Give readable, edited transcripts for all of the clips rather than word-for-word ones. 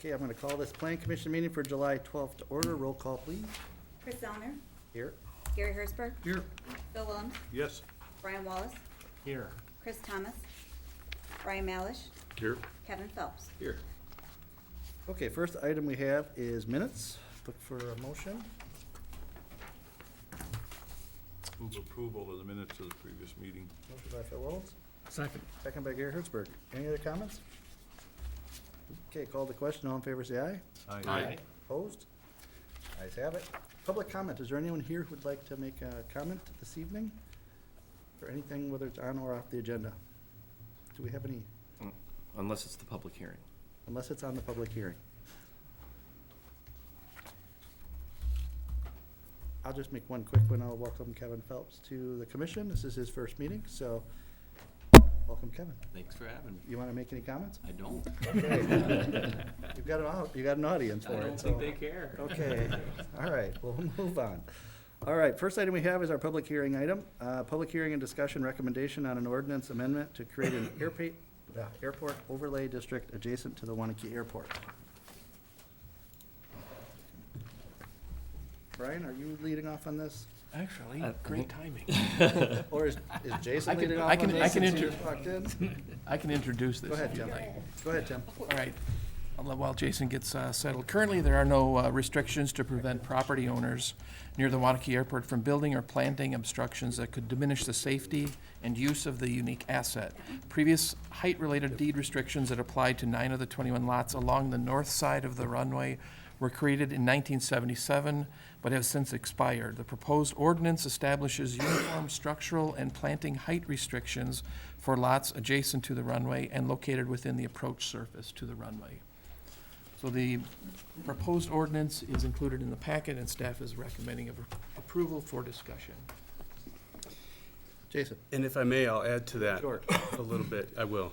Okay, I'm gonna call this Plan Commission meeting for July 12th to order. Roll call, please. Chris Zellner, Here. Gary Hertzberg, Here. Bill Willems, Yes. Brian Wallace, Here. Chris Thomas, Brian Malish, Here. Kevin Phelps. Here. Okay, first item we have is minutes. Look for a motion. Move approval of the minutes of the previous meeting. Motion by Phil Williams, Second. second by Gary Hertzberg. Any other comments? Okay, call the question. All in favor, say aye. Aye. Opposed? Ayes have it. Public comment. Is there anyone here who would like to make a comment this evening? For anything, whether it's on or off the agenda? Do we have any, Unless it's the public hearing. unless it's on the public hearing? I'll just make one quick one. I'll welcome Kevin Phelps to the commission. This is his first meeting, so welcome, Kevin. Thanks for having me. You want to make any comments? I don't. You got an audience for I it. don't so- think they care. Okay, all right, we'll move on. All right, first item we have is our public hearing item. Public hearing and discussion recommendation on an ordinance amendment to create an airport overlay district adjacent to the Waunakee Airport. Brian, are you leading off on this? Actually, great timing. Or is Jason I can- leading off I on can- this I can since he inter- just walked in? I can introduce this. Go ahead, if you'd Tim. like. Go ahead, Tim. All right. While Jason gets settled, currently there are no restrictions to prevent property owners near the Waunakee Airport from building or planting obstructions that could diminish the safety and use of the unique asset. Previous height-related deed restrictions that applied to 9 of the 21 lots along the north side of the runway were created in 1977, but have since expired. The proposed ordinance establishes uniform structural and planting height restrictions for lots adjacent to the runway and located within the approach surface to the runway. So the proposed ordinance is included in the packet, and staff is recommending approval for discussion. Jason? And if I may, I'll add to that Short. a little bit. I will.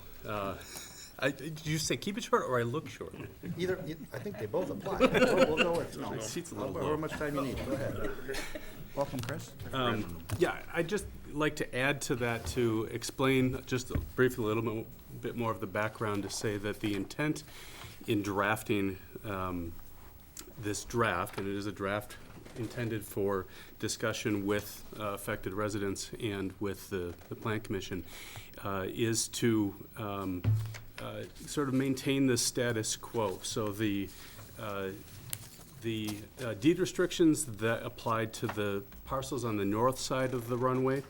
Did you say keep it short or I look short? I think they both apply. We'll go with, no. My seat's a little However low. much time you need, go ahead. Welcome, Chris. Yeah, I'd just like to add to that to explain just briefly a little bit more of the background to say that the intent in drafting this draft, and it is a draft intended for discussion with affected residents and with the Plan Commission, is to sort of maintain the status quo. So the deed restrictions that applied to the parcels on the north side of the runway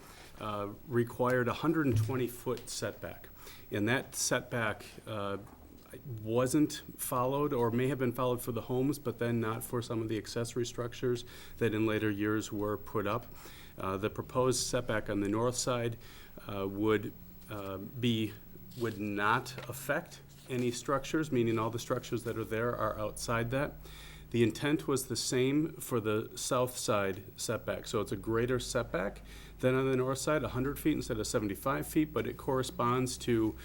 required a 120-foot setback. And that setback wasn't followed, or may have been followed for the homes, but then not for some of the accessory structures that in later years were put up. The proposed setback on the north side would not affect any structures, meaning all the structures that are there are outside that. The intent was the same for the south side setback, so it's a greater setback than on the north side, 100 feet instead of 75 feet, but it corresponds to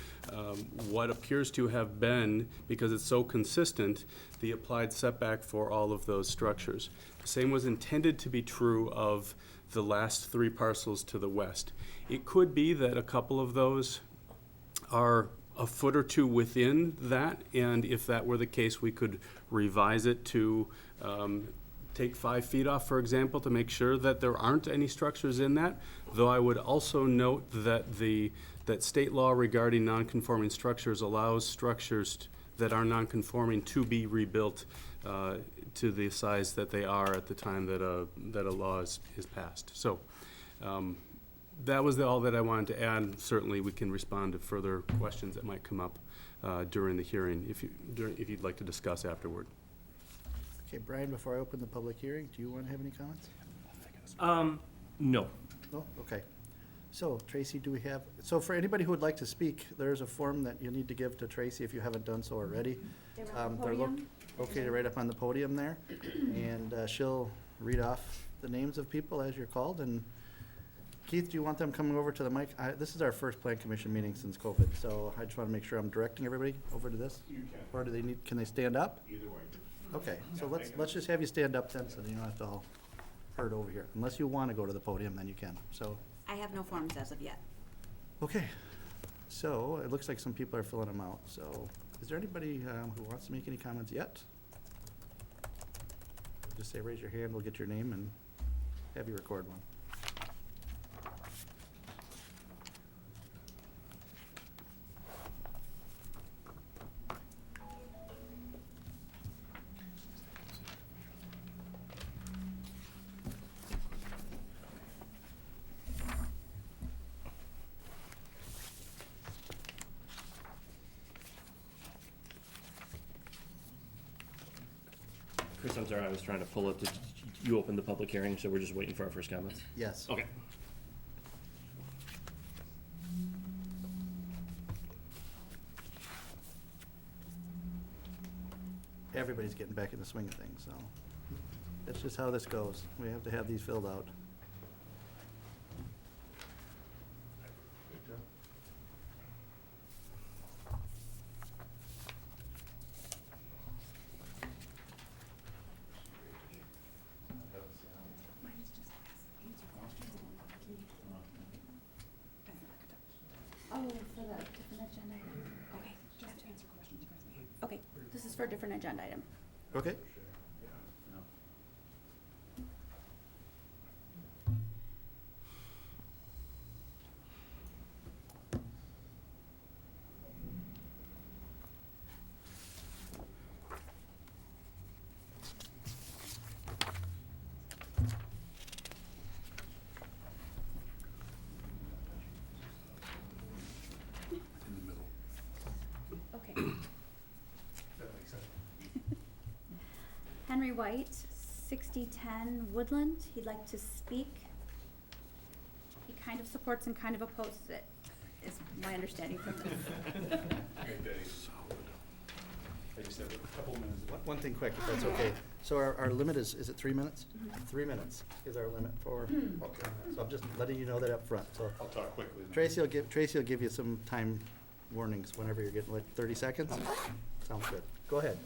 what appears to have been, because it's so consistent, the applied setback for all of those structures. The same was intended to be true of the last 3 parcels to the west. It could be that a couple of those are a foot or two within that, and if that were the case, we could revise it to take 5 feet off, for example, to make sure that there aren't any structures in that. Though I would also note that that state law regarding non-conforming structures allows structures that are non-conforming to be rebuilt to the size that they are at the time that a law is passed. So that was all that I wanted to add. Certainly, we can respond to further questions that might come up during the hearing if you'd like to discuss afterward. Okay, Brian, before I open the public hearing, do you want to have any comments? No. No? Okay. So, Tracy, do we have, so for anybody who would like to speak, there's a form that you need to give to Tracy if you haven't done so already. They're on the They're podium. located right up on the podium there, and she'll read off the names of people as you're called. And Keith, do you want them coming over to the mic? This is our first Plan Commission meeting since COVID, so I just want to make sure I'm directing everybody over to this. You can. Or do they need, can they stand up? Either way. Okay, so let's just have you stand up then, so that you don't have to all herd over here. Unless you want to go to the podium, then you can, so. I have no forms as of yet. Okay, so it looks like some people are filling them out, so Is there anybody who wants to make any comments yet? Just say, raise your hand, we'll get your name and have you record one. Chris, I'm sorry, I was trying to pull it. Did you open the public hearing, so we're just waiting for our first comments? Yes. Okay. Everybody's getting back in the swing of things, so that's just how this goes. We have to have these filled out. Oh, for the different agenda item. Okay. Just to answer questions. Okay, this is for a different agenda item. Okay. Okay. Henry White, 6010 Woodland. He'd like to speak. He kind of supports and kind of opposes it, is my understanding from this. I just have a couple minutes. One thing quick, if that's okay. So our limit is it 3 minutes? 3 minutes is our limit for, so I'm just letting you know that up front. So I'll talk quickly. Tracy will give you some time warnings whenever you're getting, like, 30 seconds? Sounds good. Go ahead.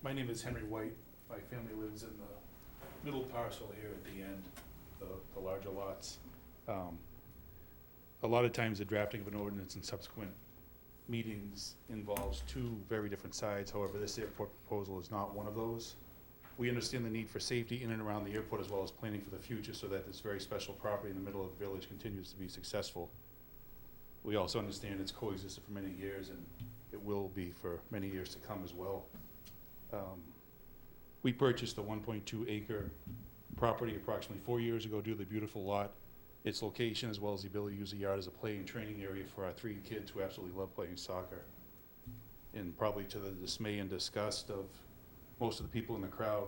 My name is Henry White. My family lives in the middle parcel here at the end, the larger lots. A lot of times the drafting of an ordinance and subsequent meetings involves two very different sides. However, this airport proposal is not one of those. We understand the need for safety in and around the airport as well as planning for the future so that this very special property in the middle of the village continues to be successful. We also understand it's coexisted for many years and it will be for many years to come as well. We purchased the 1.2 acre property approximately 4 years ago due to the beautiful lot, its location, as well as the ability to use the yard as a play and training area for our 3 kids who absolutely love playing soccer. And probably to the dismay and disgust of most of the people in the crowd,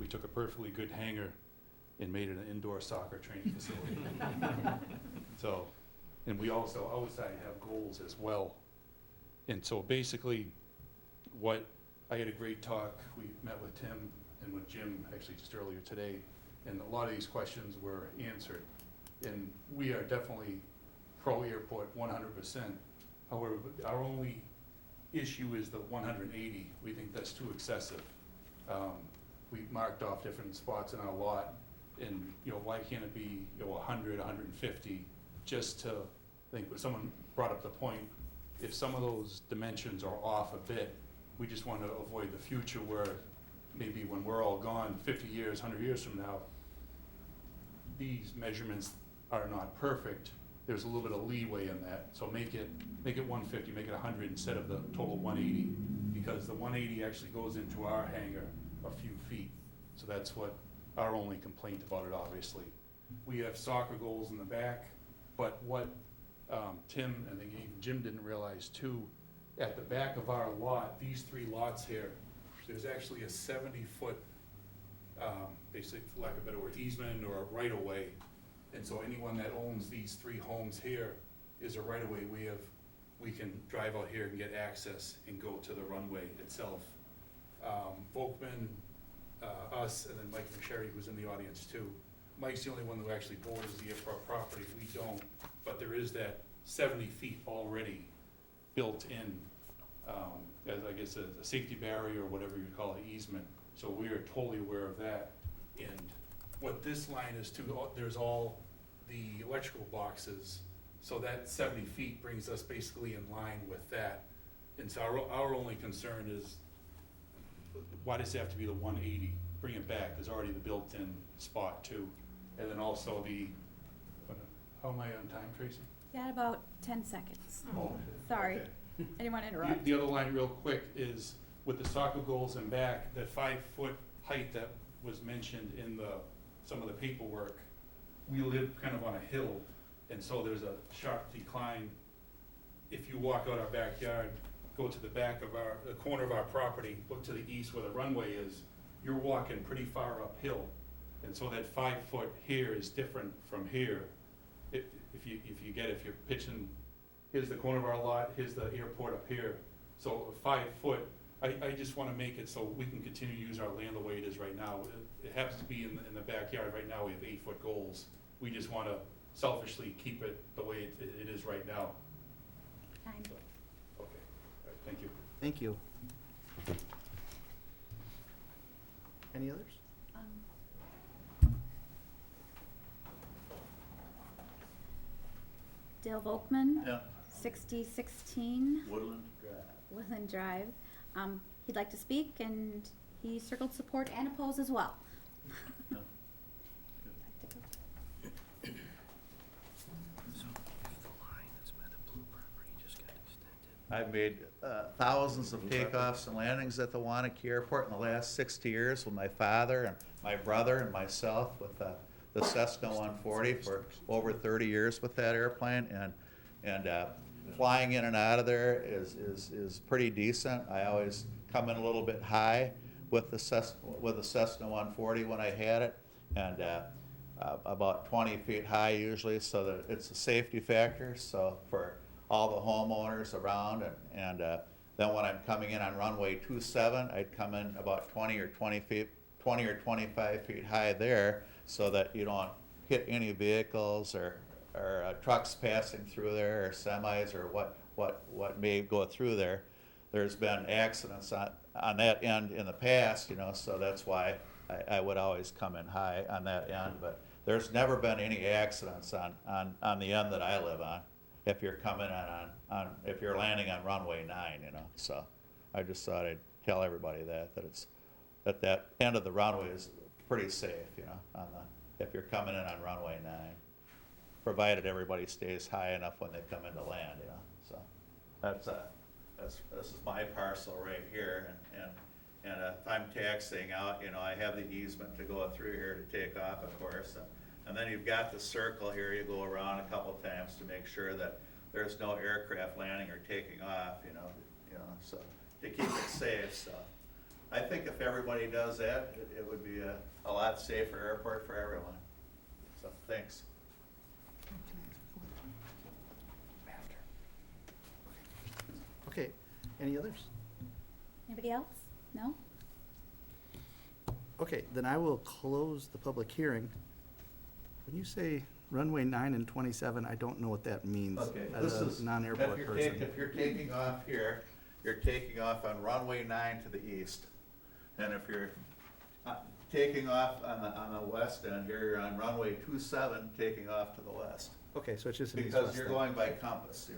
we took a perfectly good hangar and made it an indoor soccer training facility. So, and we also outside have goals as well. And so basically, I had a great talk. We met with Tim and with Jim actually just earlier today, and a lot of these questions were answered. And we are definitely pro-airport 100%. However, our only issue is the 180. We think that's too excessive. We marked off different spots in our lot, and why can't it be 100, 150? Just to think, someone brought up the point, if some of those dimensions are off a bit, we just want to avoid the future where maybe when we're all gone, 50 years, 100 years from now, these measurements are not perfect. There's a little bit of leeway in that. So make it 150, make it 100 instead of the total 180, because the 180 actually goes into our hangar a few feet. So that's what our only complaint about it, obviously. We have soccer goals in the back, but what Tim and even Jim didn't realize too, at the back of our lot, these 3 lots here, there's actually a 70-foot, basically, for lack of a better word, easement or a right-of-way. And so anyone that owns these 3 homes here is a right-of-way. We can drive out here and get access and go to the runway itself. Volkman, us, and then Mike McSherry, who's in the audience too. Mike's the only one who actually borders the airport property. We don't, but there is that 70 feet already built in, as I guess a safety barrier or whatever you call it, easement. So we are totally aware of that. And what this line is too, there's all the electrical boxes. So that 70 feet brings us basically in line with that. And so our only concern is, why does it have to be the 180? Bring it back, there's already the built-in spot too. And then also how am I on time, Tracy? You got about 10 seconds. Oh, Sorry, okay. I didn't want to interrupt. The other line real quick is with the soccer goals and back, that 5-foot height that was mentioned in some of the paperwork, we live kind of on a hill, and so there's a sharp decline. If you walk out our backyard, go to the back of the corner of our property, look to the east where the runway is, you're walking pretty far uphill. And so that 5-foot here is different from here. If you're pitching, here's the corner of our lot, here's the airport up here. So 5 foot, I just wanna make it so we can continue to use our land the way it is right now. It happens to be in the backyard right now, we have 8-foot goals. We just wanna selfishly keep it the way it is right now. Time. Okay, all right, thank you. Thank you. Any others? Dale Volkman. Yeah. 6016 Woodland Drive. Woodland Drive. He'd like to speak, and he circled support and oppose as well. Yeah. I've made thousands of takeoffs and landings at the Waunakee Airport in the last 60 years with my father and my brother and myself with the Cessna 140 for over 30 years with that airplane, and flying in and out of there is pretty decent. I always come in a little bit high with the Cessna 140 when I had it, and about 20 feet high usually, so that it's a safety factor. So for all the homeowners around, and then when I'm coming in on runway 27, I'd come in about 20 or 25 feet high there, so that you don't hit any vehicles or trucks passing through there, or semis, or what may go through there. There's been accidents on that end in the past, so that's why I would always come in high on that end. But there's never been any accidents on the end that I live on, if you're coming if you're landing on runway 9, So I just thought I'd tell everybody that that end of the runway is pretty safe, if you're coming in on runway 9, provided everybody stays high enough when they come into land, So this is my parcel right here, and if I'm taxiing out, I have the easement to go through here to take off, of course, and then you've got the circle here. You go around a couple times to make sure that there's no aircraft landing or taking off, so to keep it safe. So I think if everybody does that, it would be a lot safer airport for everyone. So thanks. Okay, any others? Anybody else? No? Okay, then I will close the public hearing. When you say runway 9 and 27, I don't know what that means Okay, as a non-airport person. If you're taking off here, you're taking off on runway 9 to the east. And if you're taking off on the west end, you're on runway 27, taking off to the west. Okay, so it's just an Because east-west you're thing. going by compass,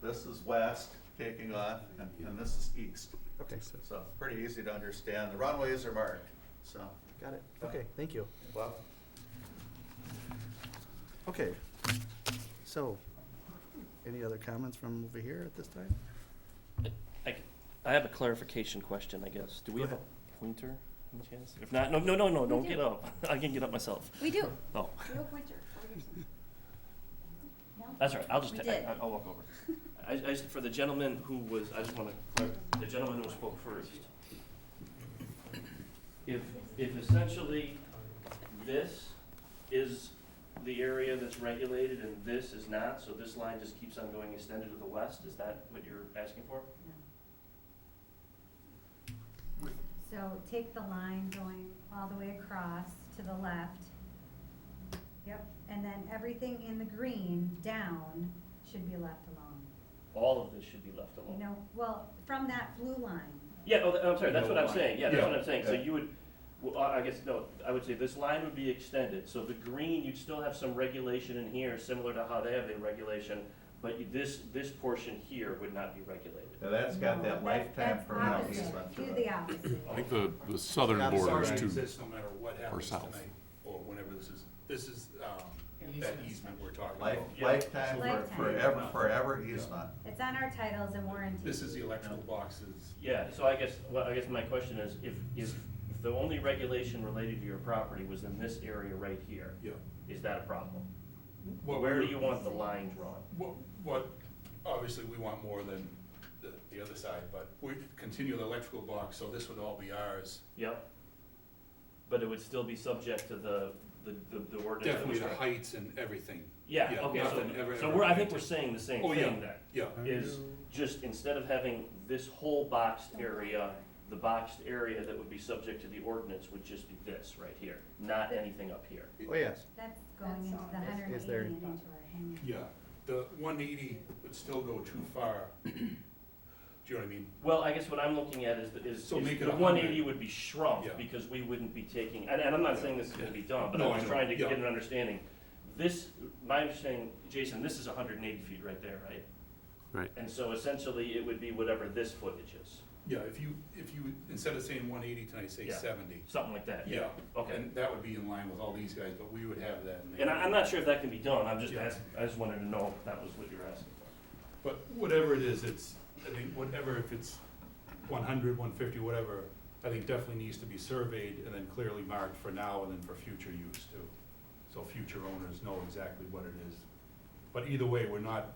this is west, taking off, and this is east. Okay, So pretty easy to understand. The runways are marked, so. got it. Okay, thank you. Well, Okay, so, any other comments from over here at this time? I have a clarification question, I guess. Do we Go have a ahead. pointer, any chance? If not, no, don't do. get up. I can get up myself. We do. Oh, Real pointer. No? that's all right, I'll just, We did. I'll walk over. For the gentleman who was, I just wanna, the gentleman who spoke first. If essentially this is the area that's regulated and this is not, so this line just keeps on going extended to the west, is that what you're asking for? So take the line going all the way across to the left. Yep, and then everything in the green down should be left alone. All of this should be left alone? Well, from that blue line. Yeah, I'm sorry, that's what I'm saying, yeah, that's what I'm saying, so Yeah. you would, well, I guess, no, I would say this line would be extended, so the green, you'd still have some regulation in here, similar to how they have their regulation, this portion here would not be regulated. Now, that's got that lifetime permanent easement Do to the it. opposite. I think the southern I'm border is sorry. too, Exists no matter what happens south. tonight, or whenever this is, that easement we're talking about. Lifetime for Lifetime. forever easement. It's on our titles and warranties. This is the electrical boxes. Yeah, so I guess my question is, if the only regulation related to your property was in this area right here, Yeah. is that a problem? What Where do we're- you want the line drawn? What, obviously, we want more than the other side, but we continue the electrical box, so this would all be ours. Yep. But it would still be subject to the ordinance. that Definitely was the struck. heights and everything. Yeah, Yeah, okay, nothing ever- so ever I think granted. we're saying the same Oh, yeah. thing then. Yeah. Is just instead of having this whole boxed area, the boxed area that would be subject to the ordinance would just be this right here, not anything up here. Oh, yes. That's going into the Is 180 there- and into our hangar. Yeah, the 180 would still go too far. Do you know what I mean? Well, I guess what I'm looking at is So make it the 100. 180 would be shrunk Yeah. because we wouldn't be taking, and I'm not saying this is gonna be done, but No, I'm I just know. trying to Yeah. get an understanding. This, my understanding, Jason, this is 180 feet right there, right? Right. And so essentially it would be whatever this footage is, Yeah, if you, instead of saying 180 tonight, say Yeah. 70. something like that, Yeah. Okay. And that would be in line with all these guys, but we would have that. in there. And I'm not sure if that can be done, I'm just Yeah. asking, I just wanted to know if that was what you're asking for. But whatever it is, I think whatever, if it's 100, 150, whatever, I think definitely needs to be surveyed and then clearly marked for now and then for future use too. So future owners know exactly what it is. But either way, we're not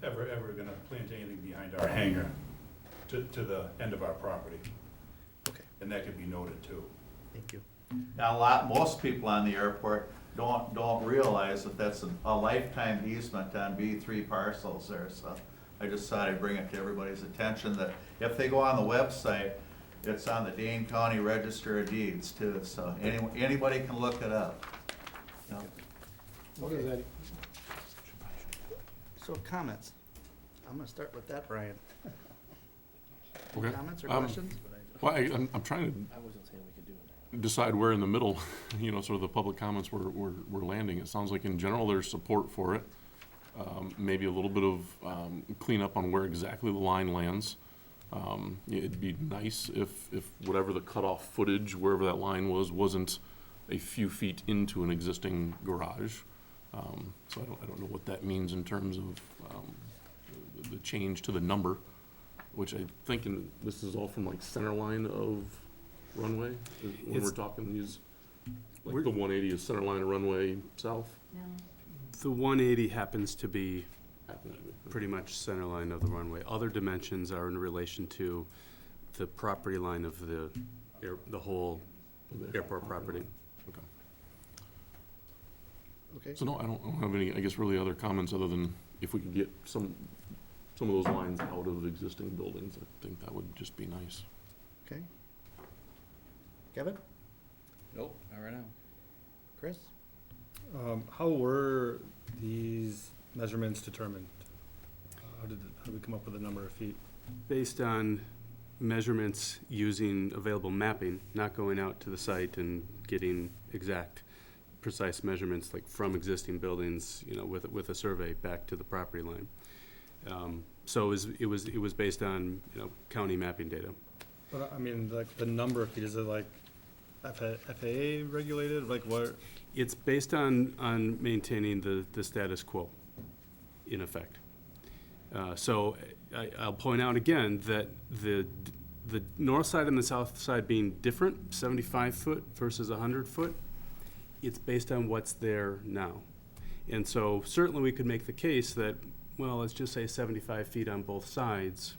ever gonna plant anything behind our hangar to the end of our property. Okay. And that could be noted too. Thank you. Now, most people on the airport don't realize that that's a lifetime easement on B3 parcels there, so I just thought I'd bring it to everybody's attention that if they go on the website, it's on the Dane County Register of Deeds too, so anybody can look it up. No. Okay. So comments. I'm gonna start with that, Brian. Okay. Comments or Um, questions? well, I'm trying to decide where in the middle, sort of the public comments we're landing. It sounds like in general there's support for it. Maybe a little bit of cleanup on where exactly the line lands. It'd be nice if whatever the cutoff footage, wherever that line was, wasn't a few feet into an existing garage. So I don't know what that means in terms of the change to the number, which I think this is all from like center line of runway, when we're It's- talking these, like the 180 is center line of runway south? No. The 180 happens to be Happens to be. pretty much center line of the runway. Other dimensions are in relation to the property line of the whole airport property. Okay. Okay. So no, I don't have any, I guess, really other comments other than if we could get some of those lines out of existing buildings, I think that would just be nice. Okay. Kevin? Nope, not right now. Chris? How were these measurements determined? How did we come up with the number of feet? Based on measurements using available mapping, not going out to the site and getting exact, precise measurements like from existing buildings, with a survey back to the property line. So it was based on, county mapping data. But I mean, like the number of feet, is it like FAA regulated? Like what? It's based on maintaining the status quo, in effect. So I'll point out again that the north side and the south side being different, 75 foot versus 100 foot, it's based on what's there now. And so certainly we could make the case that, well, let's just say 75 feet on both sides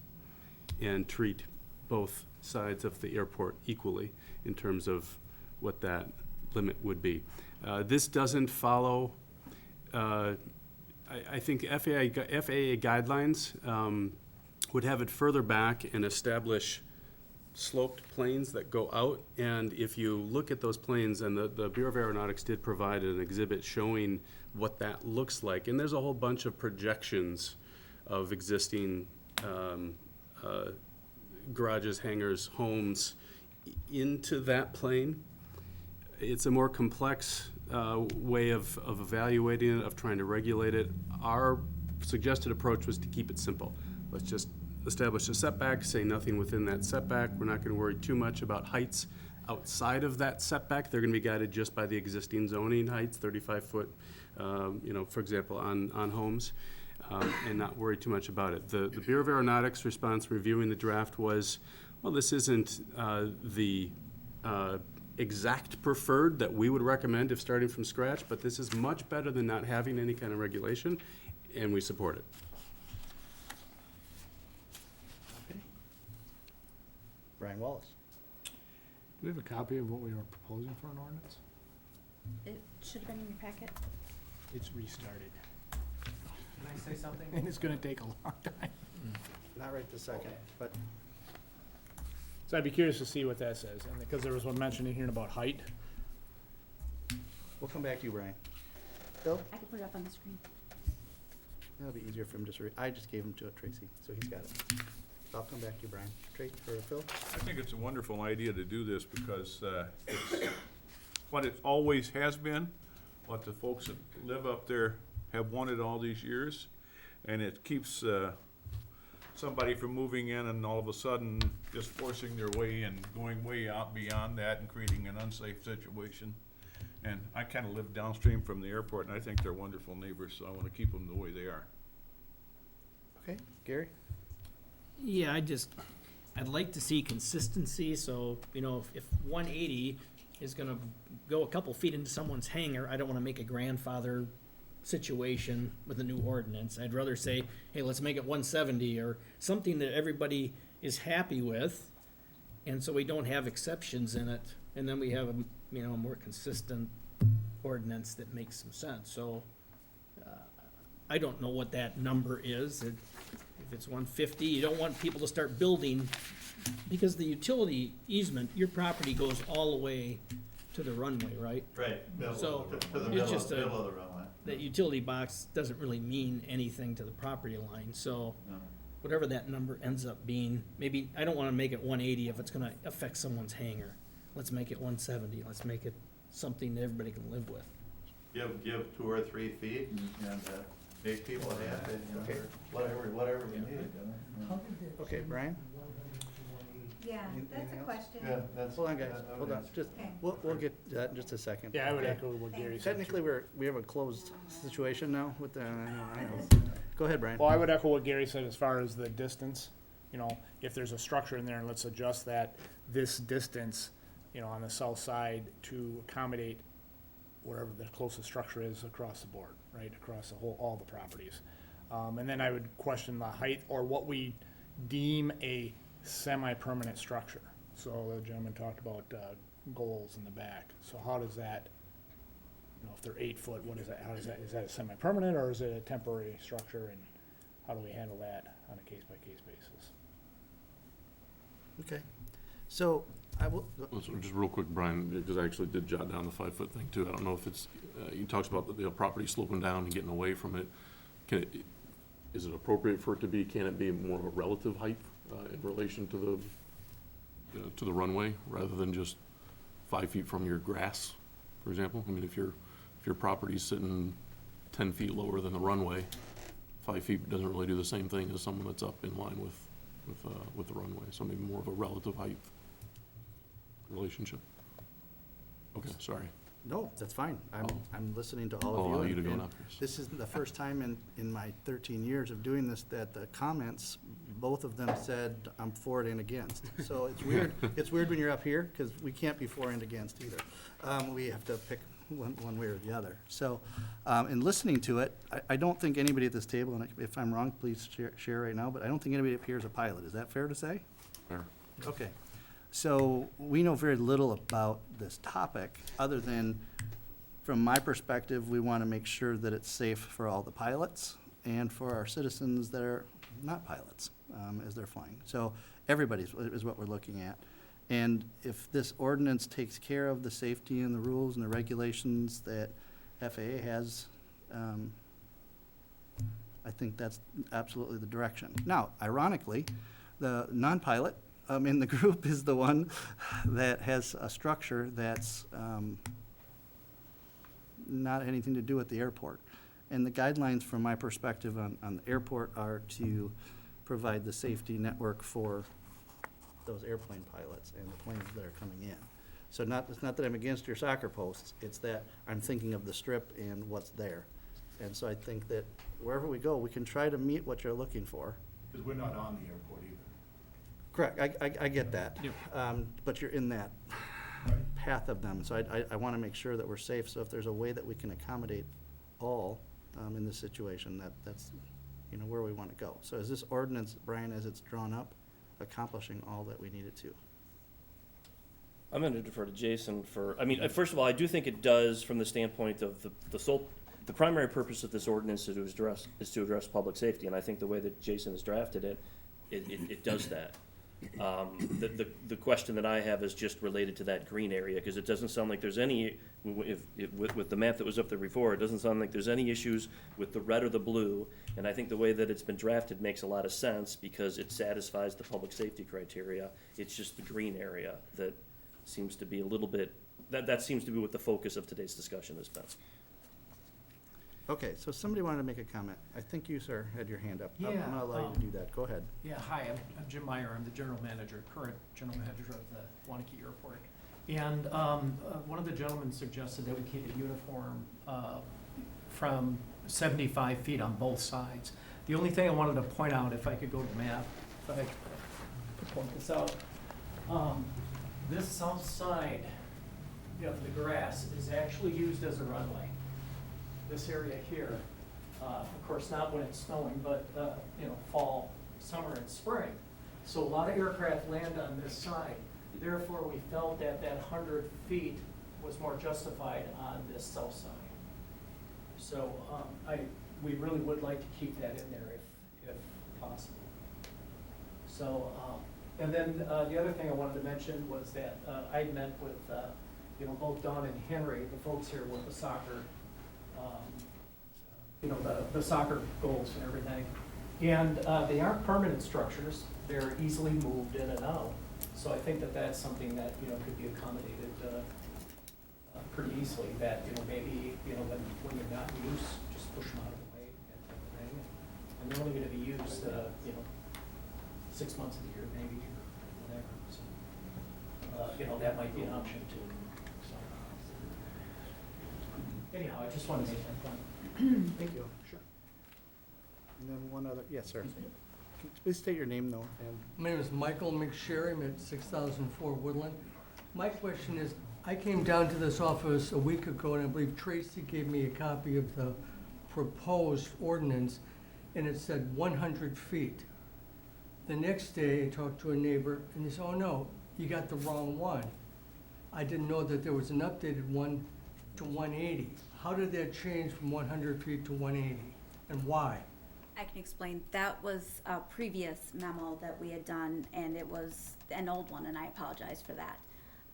and treat both sides of the airport equally in terms of what that limit would be. This doesn't follow, I think FAA guidelines would have it further back and establish sloped planes that go out. And if you look at those planes, and the Bureau of Aeronautics did provide an exhibit showing what that looks like. And there's a whole bunch of projections of existing garages, hangars, homes into that plane. It's a more complex way of evaluating it, of trying to regulate it. Our suggested approach was to keep it simple. Let's just establish a setback, say nothing within that setback. We're not gonna worry too much about heights outside of that setback. They're gonna be guided just by the existing zoning heights, 35-foot, for example, on homes, and not worry too much about it. The Bureau of Aeronautics response reviewing the draft was, well, this isn't the exact preferred that we would recommend if starting from scratch, but this is much better than not having any kind of regulation, and we support it. Okay. Brian Wallace. Do we have a copy of what we were proposing for an ordinance? It should have been in your packet. It's restarted, Can I say something? and it's gonna take a long time. Not right this second, but So I'd be curious to see what that says, and because there was one mention in here about height. we'll come back to you, Brian. Bill? I can put it up on the screen. That'll be easier for him just to read. I just gave him to Tracy, so he's got it. So I'll come back to you, Brian. Tracy, or Phil? I think it's a wonderful idea to do this because it's what it always has been, what the folks that live up there have wanted all these years, and it keeps somebody from moving in and all of a sudden just forcing their way and going way out beyond that and creating an unsafe situation. And I kind of live downstream from the airport, and I think they're wonderful neighbors, so I want to keep them the way they are. Okay, Gary? Yeah, I'd like to see consistency, so, if 180 is gonna go a couple feet into someone's hangar, I don't wanna make a grandfather situation with a new ordinance. I'd rather say, hey, let's make it 170, or something that everybody is happy with, and so we don't have exceptions in it, and then we have a more consistent ordinance that makes some sense, so, I don't know what that number is. If it's 150, you don't want people to start building, because the utility easement, your property goes all the way to the runway, right? Right. So, To the it's middle, just middle of the runway. That utility box doesn't really mean anything to the property line, so No. whatever that number ends up being, maybe, I don't wanna make it 180 if it's gonna affect someone's hangar. Let's make it 170, let's make it something that everybody can live with. Give 2 or 3 feet and make people happy, Okay. whatever you need. Okay, Brian? Yeah, that's a Anything else? question. that's. Hold on, guys, hold on. Just, Okay. we'll get to that in just a second. Yeah, I would Okay. echo what Gary said. Technically, we have a closed situation now with the, I know. Go ahead, Brian. Well, I would echo what Gary said as far as the distance. If there's a structure in there, and let's adjust this distance, on the south side to accommodate wherever the closest structure is across the board, right, across all the properties. And then I would question the height or what we deem a semi-permanent structure. So the gentleman talked about goals in the back. So how does that, if they're 8 foot, what is that? Is that a semi-permanent or is it a temporary structure? And how do we handle that on a case-by-case basis? Okay. So, I will, So just real quick, Brian, because I actually did jot down the 5-foot thing too. I don't know if it's, he talks about the property sloping down and getting away from it. Is it appropriate for it to be, can it be more of a relative height in relation to the runway, rather than just 5 feet from your grass, for example? I mean, if your property's sitting 10 feet lower than the runway, 5 feet doesn't really do the same thing as someone that's up in line with the runway. So maybe more of a relative height relationship. Okay, sorry. no, that's fine. Oh. I'm listening to all I'll of you. allow you to and- go and now, Chris. This isn't the first time in my 13 years of doing this that the comments, both of them said, I'm for it and against. So it's weird, it's weird when you're up here, because we can't be for and against either. We have to pick one way or the other. So, in listening to it, I don't think anybody at this table, and if I'm wrong, please share right now, but I don't think anybody up here is a pilot. Is that fair to say? Fair. Okay. So we know very little about this topic, other than, from my perspective, we want to make sure that it's safe for all the pilots and for our citizens that are not pilots as they're flying. So everybody is what we're looking at. And if this ordinance takes care of the safety and the rules and the regulations that FAA has, I think that's absolutely the direction. Now, ironically, the non-pilot in the group is the one that has a structure that's not anything to do with the airport. And the guidelines from my perspective on the airport are to provide the safety network for those airplane pilots and the planes that are coming in. So it's not that I'm against your soccer posts, it's that I'm thinking of the strip and what's there. And so I think that wherever we go, we can try to meet what you're looking for. Because we're not on the airport either. Correct, I get that. But you're in that Right. path of them, so I want to make sure that we're safe, so if there's a way that we can accommodate all in this situation, that's, you know, where we want to go. So is this ordinance, Brian, as it's drawn up, accomplishing all that we need it to? I'm going to defer to Jason for, I mean, first of all, I do think it does from the standpoint of the primary purpose of this ordinance is to address public safety, and I think the way that Jason has drafted it, it does that. The question that I have is just related to that green area, because it doesn't sound like there's any, with the map that was up there before, it doesn't sound like there's any issues with the red or the blue, and I think the way that it's been drafted makes a lot of sense, because it satisfies the public safety criteria. It's just the green area that seems to be a little bit, that seems to be what the focus of today's discussion has been. Okay, so somebody wanted to make a comment. I think you, sir, had your hand up. I'm Yeah, gonna allow you to do that. Go ahead. Yeah, hi, I'm Jim Meyer, I'm the general manager, current general manager of the Waunakee Airport. And one of the gentlemen suggested that we keep it uniform from 75 feet on both sides. The only thing I wanted to point out, if I could go to the map, if I could point this out. This south side of the grass is actually used as a runway. This area here, of course not when it's snowing, but, you know, fall, summer, and spring. So a lot of aircraft land on this side. Therefore, we felt that 100 feet was more justified on this south side. So we really would like to keep that in there if possible. So, and then the other thing I wanted to mention was that I met with, you know, both Don and Henry, the folks here with the soccer, you know, the soccer goals and everything. And they aren't permanent structures. They're easily moved in and out. So I think that that's something that, you know, could be accommodated pretty easily, that, you know, maybe, you know, when you're not in use, just push them out of the way, that type of thing. And they're only gonna be used, you know, 6 months of the year, maybe, or whatever. So, you know, that might be an option too. So, anyhow, I just wanted to make that point. Thank you. Sure. And then one other, yes, sir. Please state your name, though, and My name is Michael McSherry. I'm at 6004 Woodland. My question is, I came down to this office a week ago, and I believe Tracy gave me a copy of the proposed ordinance, and it said 100 feet. The next day, I talked to a neighbor, and he said, oh, no, you got the wrong one. I didn't know that there was an updated one to 180. How did that change from 100 feet to 180, and why? I can explain. That was a previous memo that we had done, and it was an old one, and I apologize for that.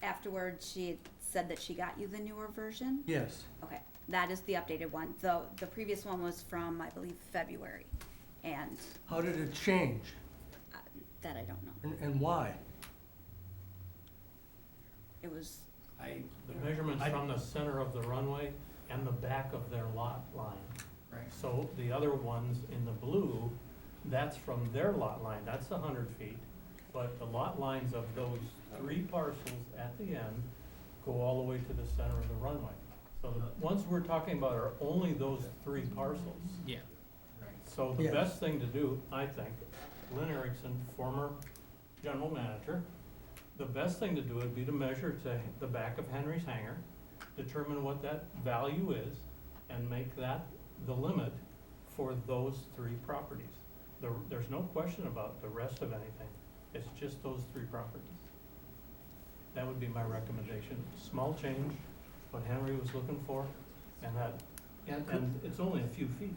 Afterwards, she had said that she got you the newer version. Yes. Okay, that is the updated one. The previous one was from, I believe, February, and How did it change, that I don't know. and why? It was, The measurements from the center of the runway and the back of their lot line. Right. So the other ones in the blue, that's from their lot line, that's 100 feet. But the lot lines of those 3 parcels at the end go all the way to the center of the runway. So the ones we're talking about are only those 3 parcels. Yeah. So the Yeah. best thing to do, I think, Lynn Erickson, former general manager, the best thing to do would be to measure to the back of Henry's hangar, determine what that value is, and make that the limit for those 3 properties. There's no question about the rest of anything. It's just those 3 properties. That would be my recommendation. Small change, what Henry was looking for, and and it's only a few feet.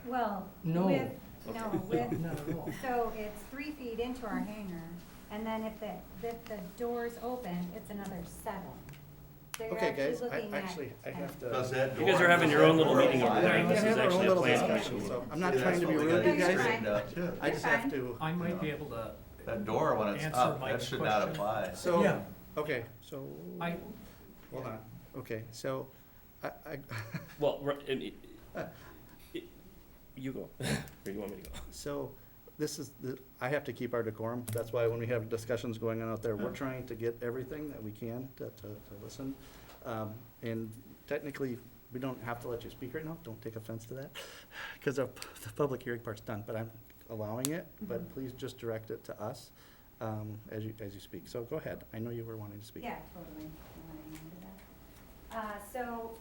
Well, No. with, Not at all. so it's 3 feet into our hangar, and then if the doors open, it's another 7. So you're okay, actually guys, looking at I have to. Does that You guys door- are having your own little meeting over Yeah, there. we This can is have our own actually a little planning discussion, commission so meeting. I'm not See, trying that's to be what we rude gotta to you get guys. straightened out, too. I just You're have fine. to, I might be able to That door, when it's Answer up, Mike's that should not question. apply. so, Yeah. okay, so, I, hold on. Okay, so, I, Well, You go, or you want me to go? So, this is, I have to keep our decorum. That's why when we have discussions going on out there, we're trying to get everything that we can to listen. And technically, we don't have to let you speak right now. Don't take offense to that, because the public hearing part's done, but I'm allowing it. But please just direct it to us as you speak. So go ahead. I know you were wanting to speak. Yeah, totally. I wanna remember that. So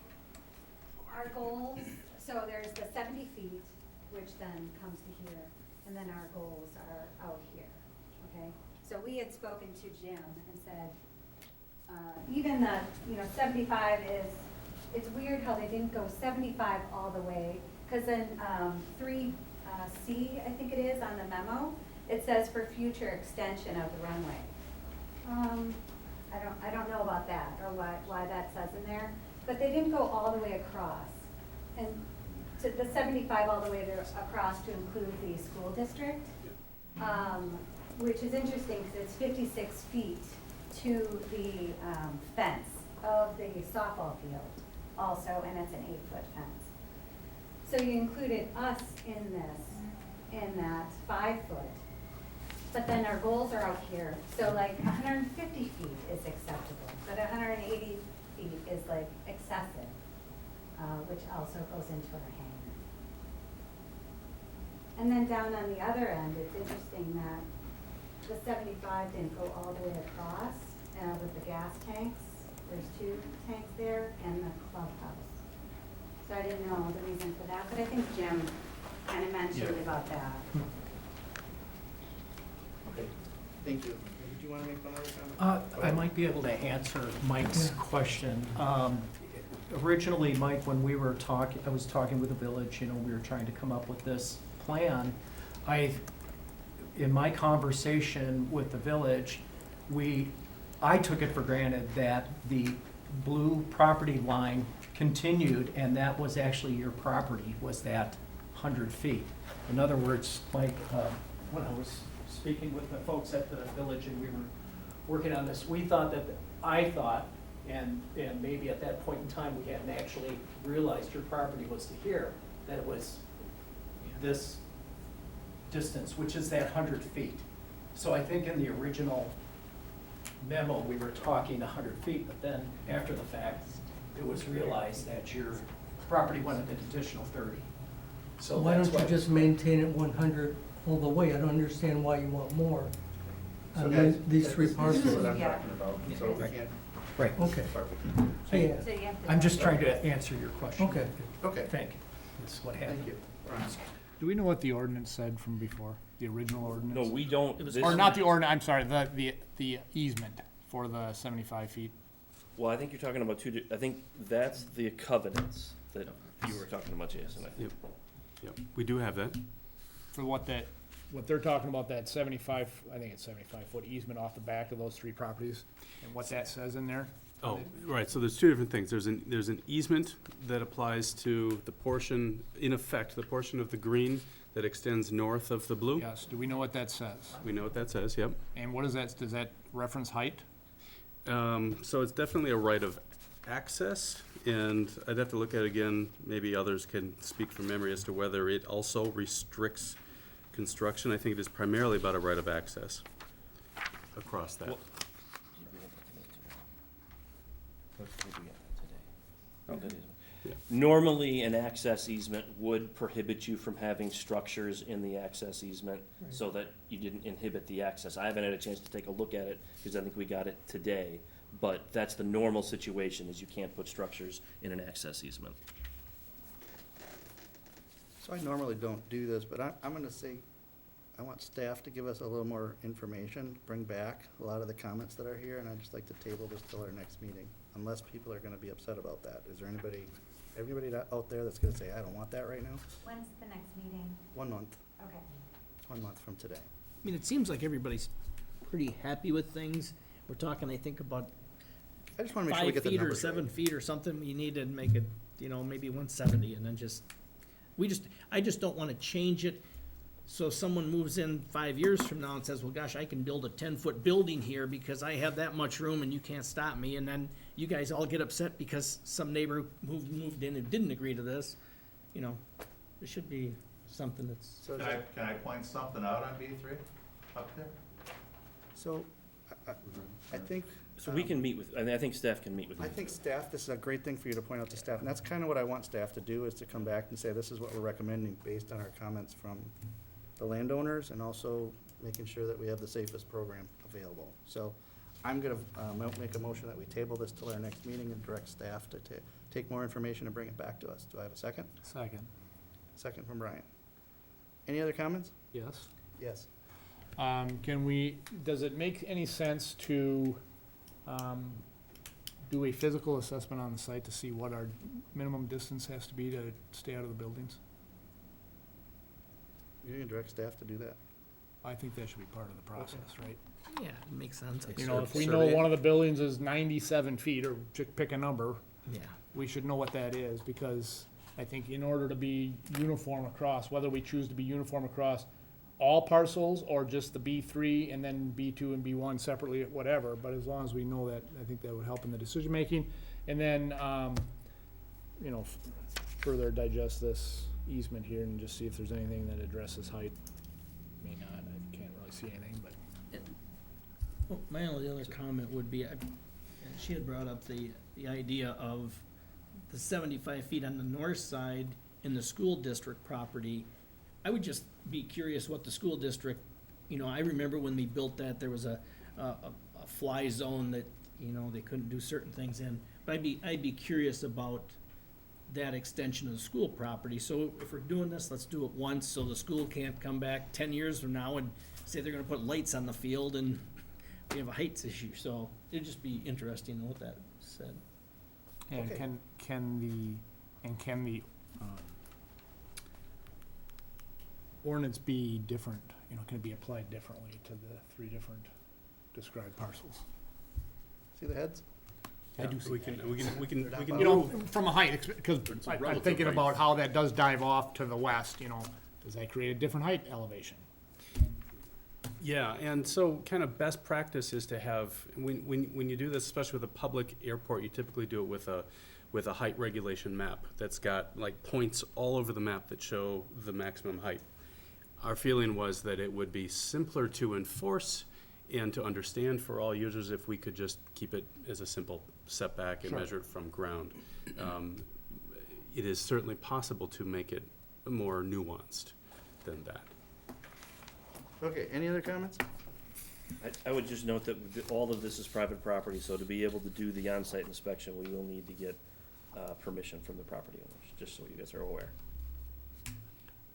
our goals, so there's the 70 feet, which then comes to here, and then our goals are out here, okay? So we had spoken to Jim and said, even the, 75 is, it's weird how they didn't go 75 all the way, because in 3C, I think it is, on the memo, it says for future extension of the runway. I don't know about that, or why that says in there, but they didn't go all the way across. And to the 75 all the way across to include the school district, which is interesting because it's 56 feet to the fence of the softball field also, and it's an 8-foot fence. So you included us in that 5-foot, but then our goals are out here. So like 150 feet is acceptable, but 180 feet is like excessive, which also goes into our hangar. And then down on the other end, it's interesting that the 75 didn't go all the way across with the gas tanks. There's 2 tanks there and the clubhouse. So I didn't know the reason for that, but I think Jim kind of mentioned about that. Okay. Thank you. Did you want to make one other comment? I might be able to answer Mike's question. Originally, Mike, when we were talking, I was talking with the village, we were trying to come up with this plan. In my conversation with the village, I took it for granted that the blue property line continued, and that was actually your property, was that 100 feet. In other words, Mike, when I was speaking with the folks at the village and we were working on this, I thought, and maybe at that point in time, we hadn't actually realized your property was to here, that it was this distance, which is that 100 feet. So I think in the original memo, we were talking 100 feet, but then after the fact, it was realized that your property went an additional 30. So Why that's don't you why- just maintain it 100 all the way? I don't understand why you want more So on guys, these 3 this is parcels. what I'm Yeah. talking about. So we can't. Right. Okay. So Yeah. you have to I'm just trying to answer your question. Okay. Okay. Thank you. This is what happened. Thank you. Ron. Do we know what the ordinance said from before, the original ordinance? No, we don't. It was- this- Or not the ordinance, I'm sorry, the easement for the 75 feet. Well, I think you're talking about I think that's the covenants that you were talking about, Jason. I think. Yep, we do have that. For what they're talking about, that 75, I think it's 75-foot easement off the back of those 3 properties, and what that says in there. Oh, right, so there's 2 different things. There's an easement that applies to the portion, in effect, the portion of the green that extends north of the blue. Yes, do we know what that says? We know what that says, yep. And what is that, does that reference height? So it's definitely a right of access, and I'd have to look at it again. Maybe others can speak from memory as to whether it also restricts construction. I think it is primarily about a right of access across that. Well- What did we have today? Oh, that is- Yeah. Normally, an access easement would prohibit you from having structures in the access easement so that you didn't inhibit the access. I haven't had a chance to take a look at it because I think we got it today. But that's the normal situation, is you can't put structures in an access easement. So I normally don't do this, but I'm gonna say, I want staff to give us a little more information, bring back a lot of the comments that are here, and I'd just like to table this till our next meeting, unless people are gonna be upset about that. Is there anybody out there that's gonna say, I don't want that right now? When's the next meeting? 1 month, Okay. 1 month from today. I mean, it seems like everybody's pretty happy with things. We're talking, I think, about I just wanna make sure we 5 get the feet or numbers 7 right. feet or something. You need to make it, maybe 170, and then I just don't want to change it. So if someone moves in 5 years from now and says, well, gosh, I can build a 10-foot building here because I have that much room and you can't stop me, and then you guys all get upset because some neighbor moved in and didn't agree to this. you know, there should be something that's, So, Can I point something out on B3 up there? so, I think. So we can meet with, I think staff can meet with I you. think staff, this is a great thing for you to point out to staff, and that's kind of what I want staff to do, is to come back and say, this is what we're recommending based on our comments from the landowners, and also making sure that we have the safest program available. So I'm gonna make a motion that we table this till our next meeting and direct staff to take more information and bring it back to us. Do I have a second? Second. Second from Brian. Any other comments? Yes. Yes. Does it make any sense to, do a physical assessment on the site to see what our minimum distance has to be to stay out of the buildings? You can direct staff to do that. I think that should be part of the process, right? yeah, it makes sense. You know, if we know one of the buildings is 97 feet, or pick a number, Yeah, we should know what that is, because I think in order to be uniform across, whether we choose to be uniform across all parcels or just the B3 and then B2 and B1 separately, whatever, but as long as we know that, I think that would help in the decision-making. And then, you know, further digest this easement here and just see if there's anything that addresses height. May not, I can't really see anything, but. well, my only other comment would be, and she had brought up the idea of the 75 feet on the north side in the school district property. I would just be curious what the school district, you know, I remember when we built that, there was a fly zone that, you know, they couldn't do certain things in. But I'd be curious about that extension of the school property. So if we're doing this, let's do it once, so the school can't come back 10 years from now and say they're gonna put lights on the field and we have a heights issue. So it'd just be interesting what that said. And Okay. can the ordinance be different, you know, can it be applied differently to the 3 different described parcels? See the heads? I do see We that. can. You know, from a height, because It's a I'm relative thinking height. about how that does dive off to the west, you know, does that create a different height elevation? Yeah, and so kind of best practice is to have, when you do this, especially with a public airport, you typically do it with a height regulation map that's got like points all over the map that show the maximum height. Our feeling was that it would be simpler to enforce and to understand for all users if we could just keep it as a simple setback and Sure. measure it from ground. It is certainly possible to make it more nuanced than that. Okay, any other comments? I would just note that all of this is private property, so to be able to do the on-site inspection, we will need to get permission from the property owners, just so you guys are aware.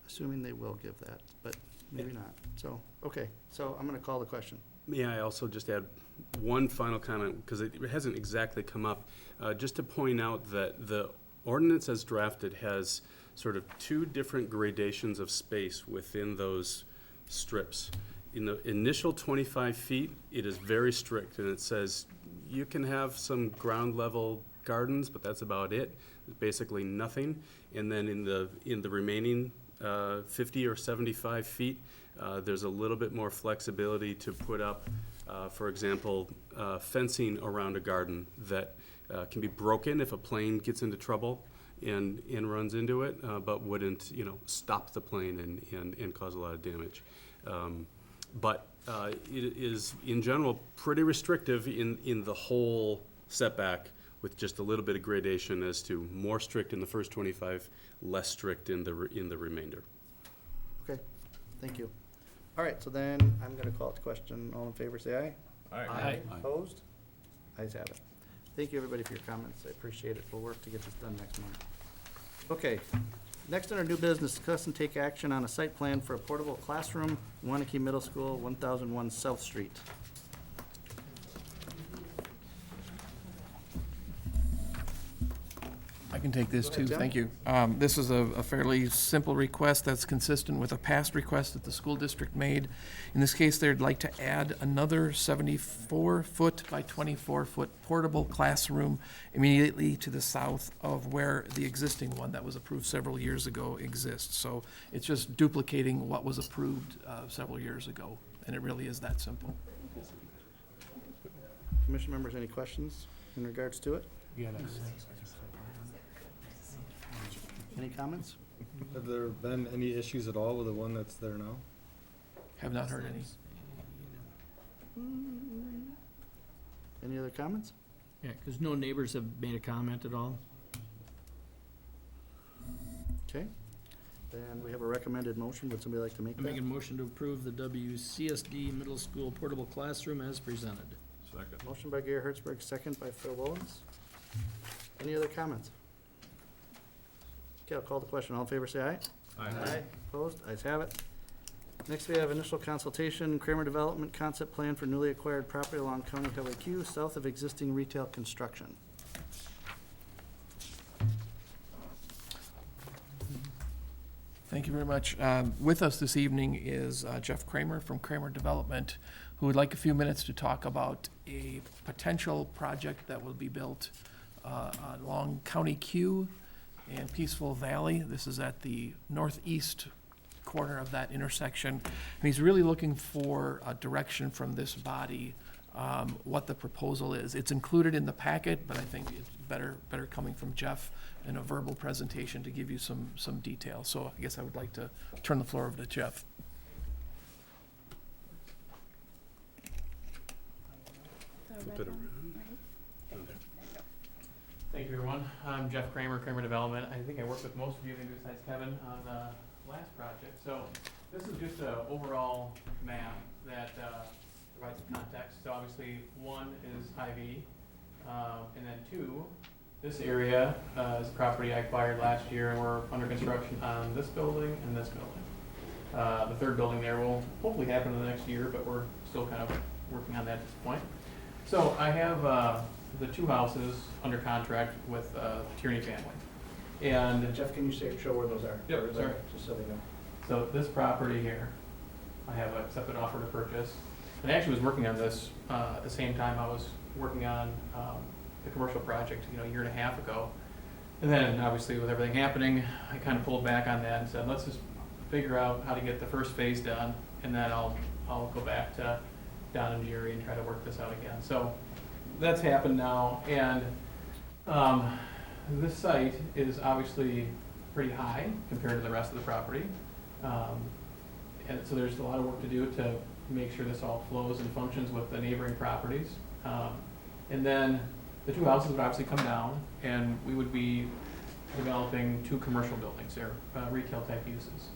Assuming they will give that, but maybe not. So, okay, so I'm gonna call the question. May I also just add one final comment, because it hasn't exactly come up, just to point out that the ordinance as drafted has sort of 2 different gradations of space within those strips. In the initial 25 feet, it is very strict, and it says you can have some ground level gardens, but that's about it, basically nothing. And then in the remaining 50 or 75 feet, there's a little bit more flexibility to put up, for example, fencing around a garden that can be broken if a plane gets into trouble and runs into it, but wouldn't, you know, stop the plane and cause a lot of damage. But it is, in general, pretty restrictive in the whole setback, with just a little bit of gradation as to more strict in the first 25, less strict in the remainder. Okay, thank you. All right, so then I'm gonna call it to question. All in favor, say aye. Aye. Opposed? Ayes have it. Thank you, everybody, for your comments. I appreciate it. We'll work to get this done next month. Okay, next on our new business, discuss and take action on a site plan for a portable classroom, Waunakee Middle School, 1001 South Street. I can take this Go ahead, too, Tim. thank you. This is a fairly simple request that's consistent with a past request that the school district made. In this case, they'd like to add another 74-foot by 24-foot portable classroom immediately to the south of where the existing one that was approved several years ago exists. So it's just duplicating what was approved several years ago, and it really is that simple. Commission members, any questions in regards to it? You gotta- Any comments? Have there been any issues at all with the one that's there now? Have not heard any. Any other comments? Yeah, because no neighbors have made a comment at all. Okay. Then we have a recommended motion. Would somebody like to make I make a that? motion to approve the WCSD middle school portable classroom as presented. Second. Motion by Gary Hertzberg, second by Phil Owens. Any other comments? Okay, I'll call the question. All in favor, say aye. Aye. Opposed? Ayes have it. Next, we have initial consultation, Kramer Development Concept Plan for newly acquired property along County Highway Q, south of existing retail construction. Thank you very much. With us this evening is Jeff Kramer from Kramer Development, who would like a few minutes to talk about a potential project that will be built along County Q and Peaceful Valley. This is at the northeast corner of that intersection. And he's really looking for a direction from this body, what the proposal is. It's included in the packet, but I think it's better coming from Jeff in a verbal presentation to give you some detail. So I guess I would like to turn the floor over to Jeff. Thank you, everyone. I'm Jeff Kramer, Kramer Development. I think I worked with most of you, maybe besides Kevin, on the last project. So this is just an overall map that provides some context. So obviously, one is Hy-Vee, and then two, this area is a property I acquired last year, and we're under construction on this building and this building. The third building there will hopefully happen in the next year, but we're still kind of working on that at this point. So I have the two houses under contract with the Tierney family. And Jeff, can you show where those are? Yep, sorry. Just so they know. so this property here, I have accepted offer to purchase. And I actually was working on this at the same time I was working on the commercial project, a year and a half ago. And then obviously with everything happening, I kind of pulled back on that and said, let's just figure out how to get the first phase done, and then I'll go back to Don and Jerry and try to work this out again. So that's happened now, and this site is obviously pretty high compared to the rest of the property. And so there's a lot of work to do to make sure this all flows and functions with the neighboring properties. And then the two houses would obviously come down, and we would be developing two commercial buildings there, retail type uses.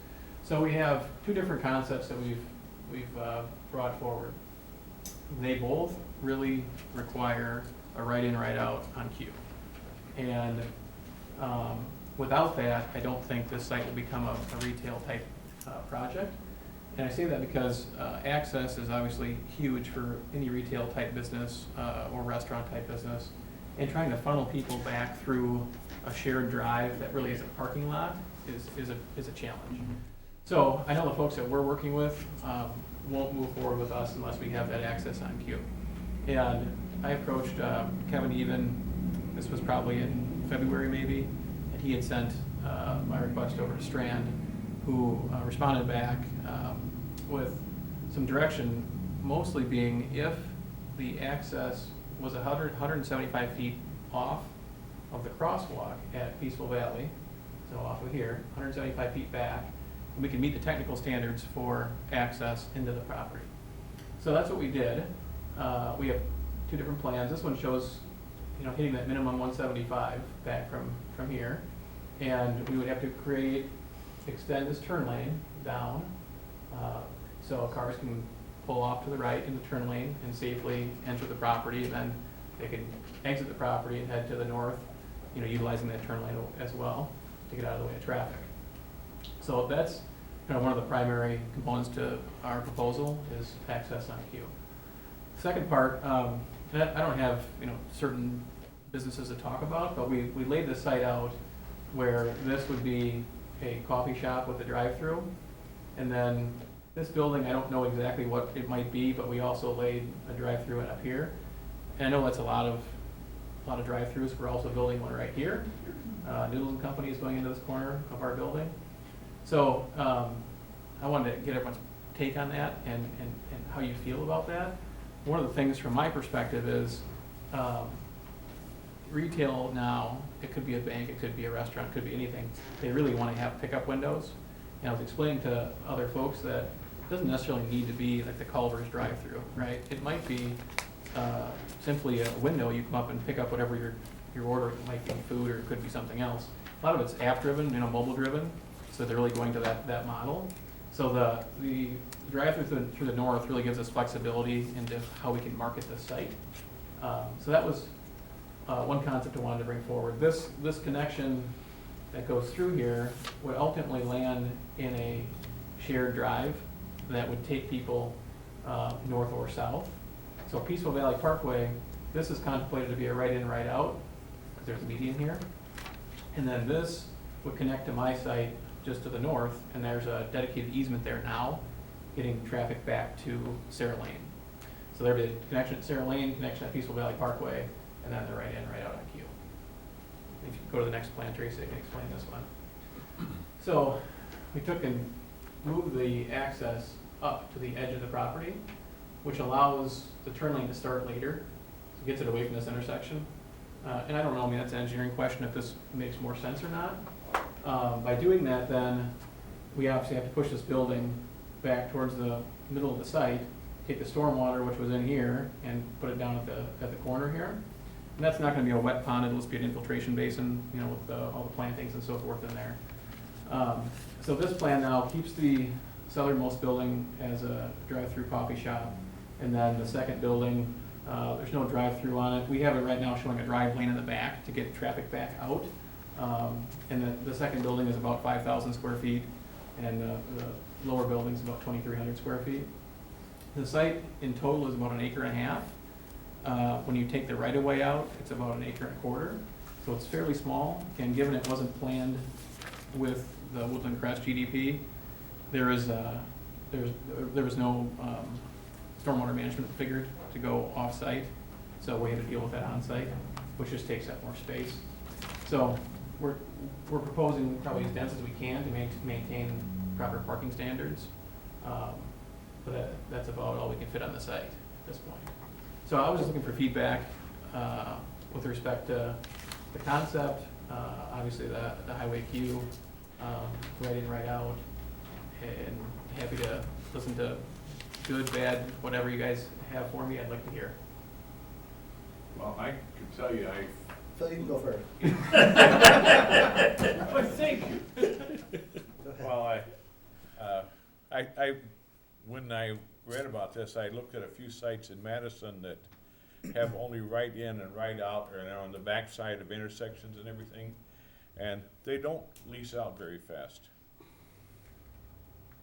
So we have two different concepts that we've brought forward. They both really require a right-in, right-out on Q. And without that, I don't think this site will become a retail type project. And I say that because access is obviously huge for any retail type business or restaurant type business. And trying to funnel people back through a shared drive that really is a parking lot is a challenge. So I know the folks that we're working with won't move forward with us unless we have that access on Q. And I approached Kevin Even, this was probably in February maybe, and he had sent my request over to Strand, who responded back with some direction, mostly being if the access was 175 feet off of the crosswalk at Peaceful Valley, so off of here, 175 feet back, and we can meet the technical standards for access into the property. So that's what we did. We have two different plans. This one shows, hitting that minimum 175 back from here, and we would have to extend this turn lane down, so cars can pull off to the right in the turn lane and safely enter the property, and then they can exit the property and head to the north, utilizing that turn lane as well to get out of the way of traffic. So that's one of the primary components to our proposal is access on Q. The second part, I don't have certain businesses to talk about, but we laid the site out where this would be a coffee shop with a drive-through, and then this building, I don't know exactly what it might be, but we also laid a drive-through up here. And I know that's a lot of drive-throughs. We're also building one right here. Noodles and Company is going into this corner of our building. So I wanted to get everyone's take on that and how you feel about that. One of the things from my perspective is retail now, it could be a bank, it could be a restaurant, it could be anything. They really want to have pickup windows. And I was explaining to other folks that it doesn't necessarily need to be like the Culver's drive-through, right? It might be simply a window, you come up and pick up whatever you're ordering. It might be food or it could be something else. A lot of it's app-driven, mobile-driven, so they're really going to that model. So the drive-through through the north really gives us flexibility into how we can market this site. So that was one concept I wanted to bring forward. This connection that goes through here would ultimately land in a shared drive that would take people north or south. So Peaceful Valley Parkway, this is contemplated to be a right-in, right-out, because there's a median here. And then this would connect to my site just to the north, and there's a dedicated easement there now, getting traffic back to Sarah Lane. So there'd be a connection at Sarah Lane, connection at Peaceful Valley Parkway, and then the right-in, right-out on Q. If you go to the next plan, Tracy, I can explain this one. So we took and moved the access up to the edge of the property, which allows the turn lane to start later, so it gets it away from this intersection. And I don't know, that's an engineering question, if this makes more sense or not. By doing that, then, we obviously have to push this building back towards the middle of the site, take the stormwater, which was in here, and put it down at the corner here. And that's not gonna be a wet pond, it'll just be an infiltration basin, with all the plantings and so forth in there. So this plan now keeps the southernmost building as a drive-through coffee shop, and then the second building, there's no drive-through on it. We have it right now showing a drive lane in the back to get traffic back out. And the second building is about 5,000 square feet, and the lower building's about 2,300 square feet. The site in total is about 1.5 acres. When you take the right-of-way out, it's about 1.25 acres. So it's fairly small, and given it wasn't planned with the Woodland Crest GDP, there was no stormwater management figured to go off-site, so we had to deal with that on-site, which just takes up more space. So we're proposing probably as dense as we can to maintain proper parking standards, but that's about all we can fit on the site at this point. So I was just looking for feedback with respect to the concept, obviously the highway queue, right in, right out, and happy to listen to good, bad, whatever you guys have for me, I'd like to hear. Well, I can tell you, Phil, you can go first. Well, thank you. Well, when I read about this, I looked at a few sites in Madison that have only right in and right out, or they're on the back side of intersections and everything, and they don't lease out very fast,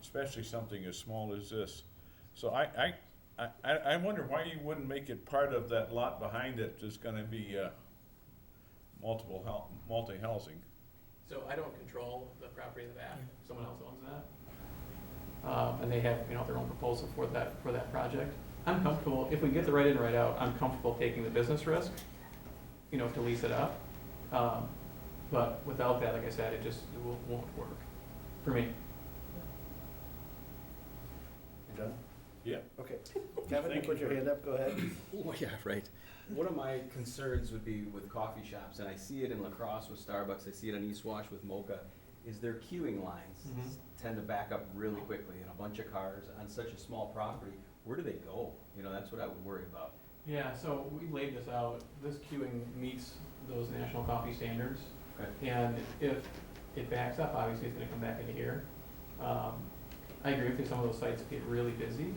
especially something as small as this. So I wonder why you wouldn't make it part of that lot behind it that's gonna be multi-housing. So I don't control the property in the back, someone else owns that. And they have, their own proposal for that project. I'm comfortable, if we get the right in, right out, I'm comfortable taking the business risk, to lease it up. But without that, like I said, it won't work for me. You done? Yeah. Okay. Kevin, you Thank put you your for- hand up, go ahead. Oh, yeah, right. One of my concerns would be with coffee shops, and I see it in La Crosse with Starbucks, I see it on East Wash with Mocha, is their queuing lines tend to back up really quickly, and a bunch of cars on such a small property. Where do they go? That's what I would worry about. Yeah, so we laid this out, this queuing meets those national coffee standards. Okay. And if it backs up, obviously it's gonna come back into here. I agree with you, some of those sites get really busy.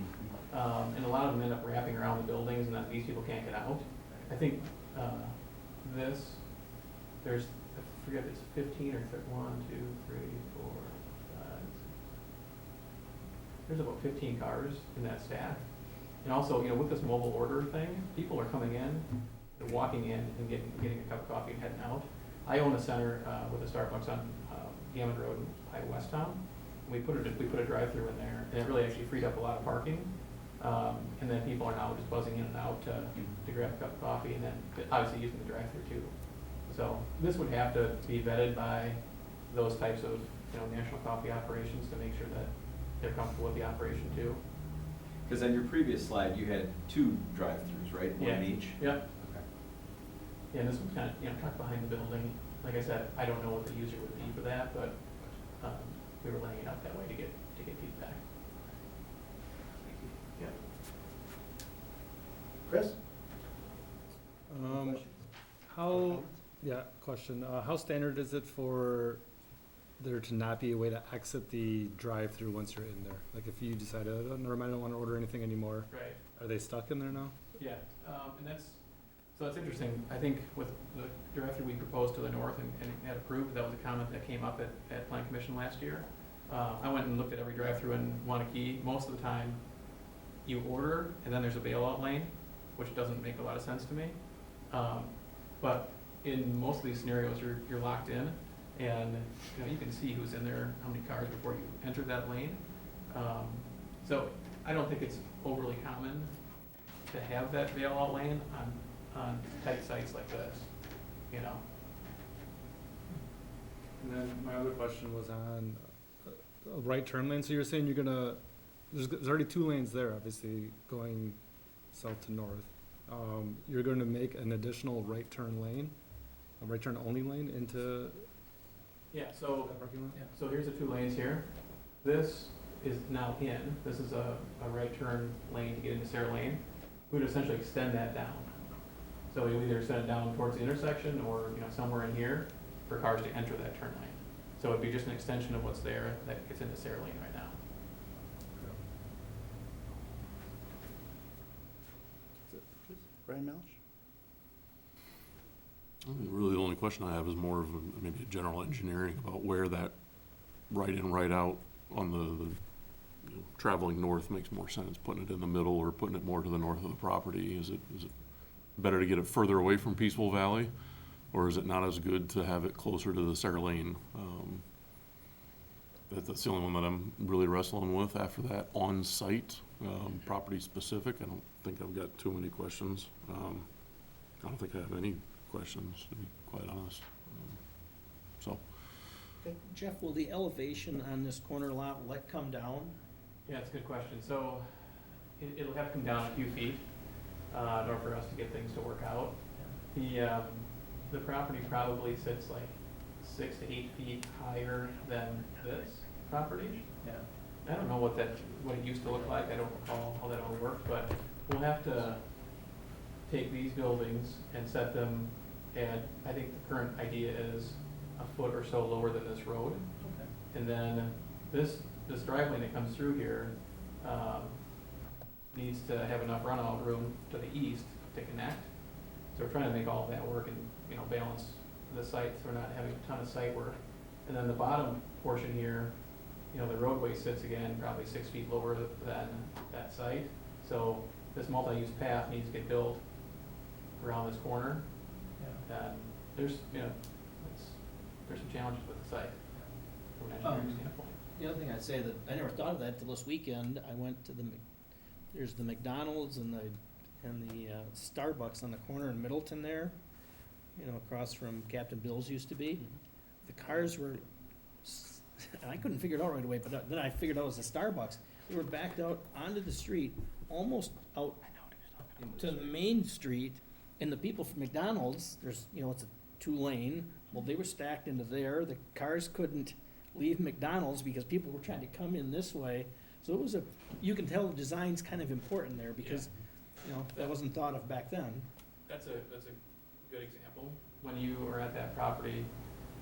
And a lot of them end up wrapping around the buildings and that these people can't get out. I think, there's, I forget if it's 15 or 1, 2, 3, 4, 5. There's about 15 cars in that stack. And also, with this mobile order thing, people are coming in, they're walking in and getting a cup of coffee and heading out. I own a center with a Starbucks on Gammon Road in West Town. We put a drive-through in there, and it really actually freed up a lot of parking. And then people are now just buzzing in and out to grab a cup of coffee, and then obviously using the drive-through too. So this would have to be vetted by those types of national coffee operations to make sure that they're comfortable with the operation too. Because on your previous slide, you had 2 drive-throughs, right? One in each? Yeah. Okay. Yeah, and this one's kind of, tucked behind the building. Like I said, I don't know what the user would be for that, but, we were laying it up that way to get feedback. Yeah. Chris? Question. How standard is it for there to not be a way to exit the drive-through once you're in there? Like if you decide, oh, never mind, I don't want to order anything anymore, Right. are they stuck in there now? Yeah, and that's interesting. I think with the drive-through we proposed to the north and had approved, that was a comment that came up at Plan Commission last year. I went and looked at every drive-through in Waunakee. Most of the time, you order, and then there's a bailout lane, which doesn't make a lot of sense to me. But in most of these scenarios, you're locked in, and you can see who's in there, how many cars before you enter that lane. So I don't think it's overly common to have that bailout lane on tight sites like this, And then my other question was on a right turn lane. So you're saying you're gonna, there's already 2 lanes there, obviously, going south to north. You're going to make an additional right turn lane, a right turn only lane into Yeah, so, that parking lot? so here's the 2 lanes here. This is now in, this is a right turn lane to get into Sarah Lane. We would essentially extend that down. So we either extend it down towards the intersection or, somewhere in here for cars to enter that turn lane. So it'd be just an extension of what's there that gets into Sarah Lane right now. Brian Melish? I think really the only question I have is more of maybe a general engineering about where that right in, right out on the traveling north makes more sense, putting it in the middle or putting it more to the north of the property. Is it better to get it further away from Peaceful Valley, or is it not as good to have it closer to the Sarah Lane? That's the only one that I'm really wrestling with after that on-site, property specific. I don't think I've got too many questions. I don't think I have any questions, to be quite honest. Jeff, will the elevation on this corner lot, will that come down? Yeah, that's a good question. So it'll have to come down a few feet in order for us to get things to work out. The property probably sits like 6 to 8 feet higher than this property. Yeah. I don't know what it used to look like. I don't recall how that all worked, but we'll have to take these buildings and set them at, I think the current idea is a foot or so lower than this road. Okay. And then this drive lane that comes through here needs to have enough runout room to the east to connect. So we're trying to make all of that work and, balance the site so we're not having a ton of site work. And then the bottom portion here, the roadway sits again probably 6 feet lower than that site. So this multi-use path needs to get built around this corner. Yeah. And there's some challenges with the site from an engineering standpoint. The other thing I'd say that, I never thought of that till this weekend. I went to there's the McDonald's and the Starbucks on the corner in Middleton there, across from Captain Bill's used to be. The cars were, and I couldn't figure it out right away, but then I figured out it was a Starbucks. They were backed out onto the street, almost out to the main street, and the people from McDonald's, there's, it's a 2-lane, well, they were stacked into there. The cars couldn't leave McDonald's because people were trying to come in this way. So it was you can tell the design's kind of important there because, that wasn't thought of back then. That's a good example. When you are at that property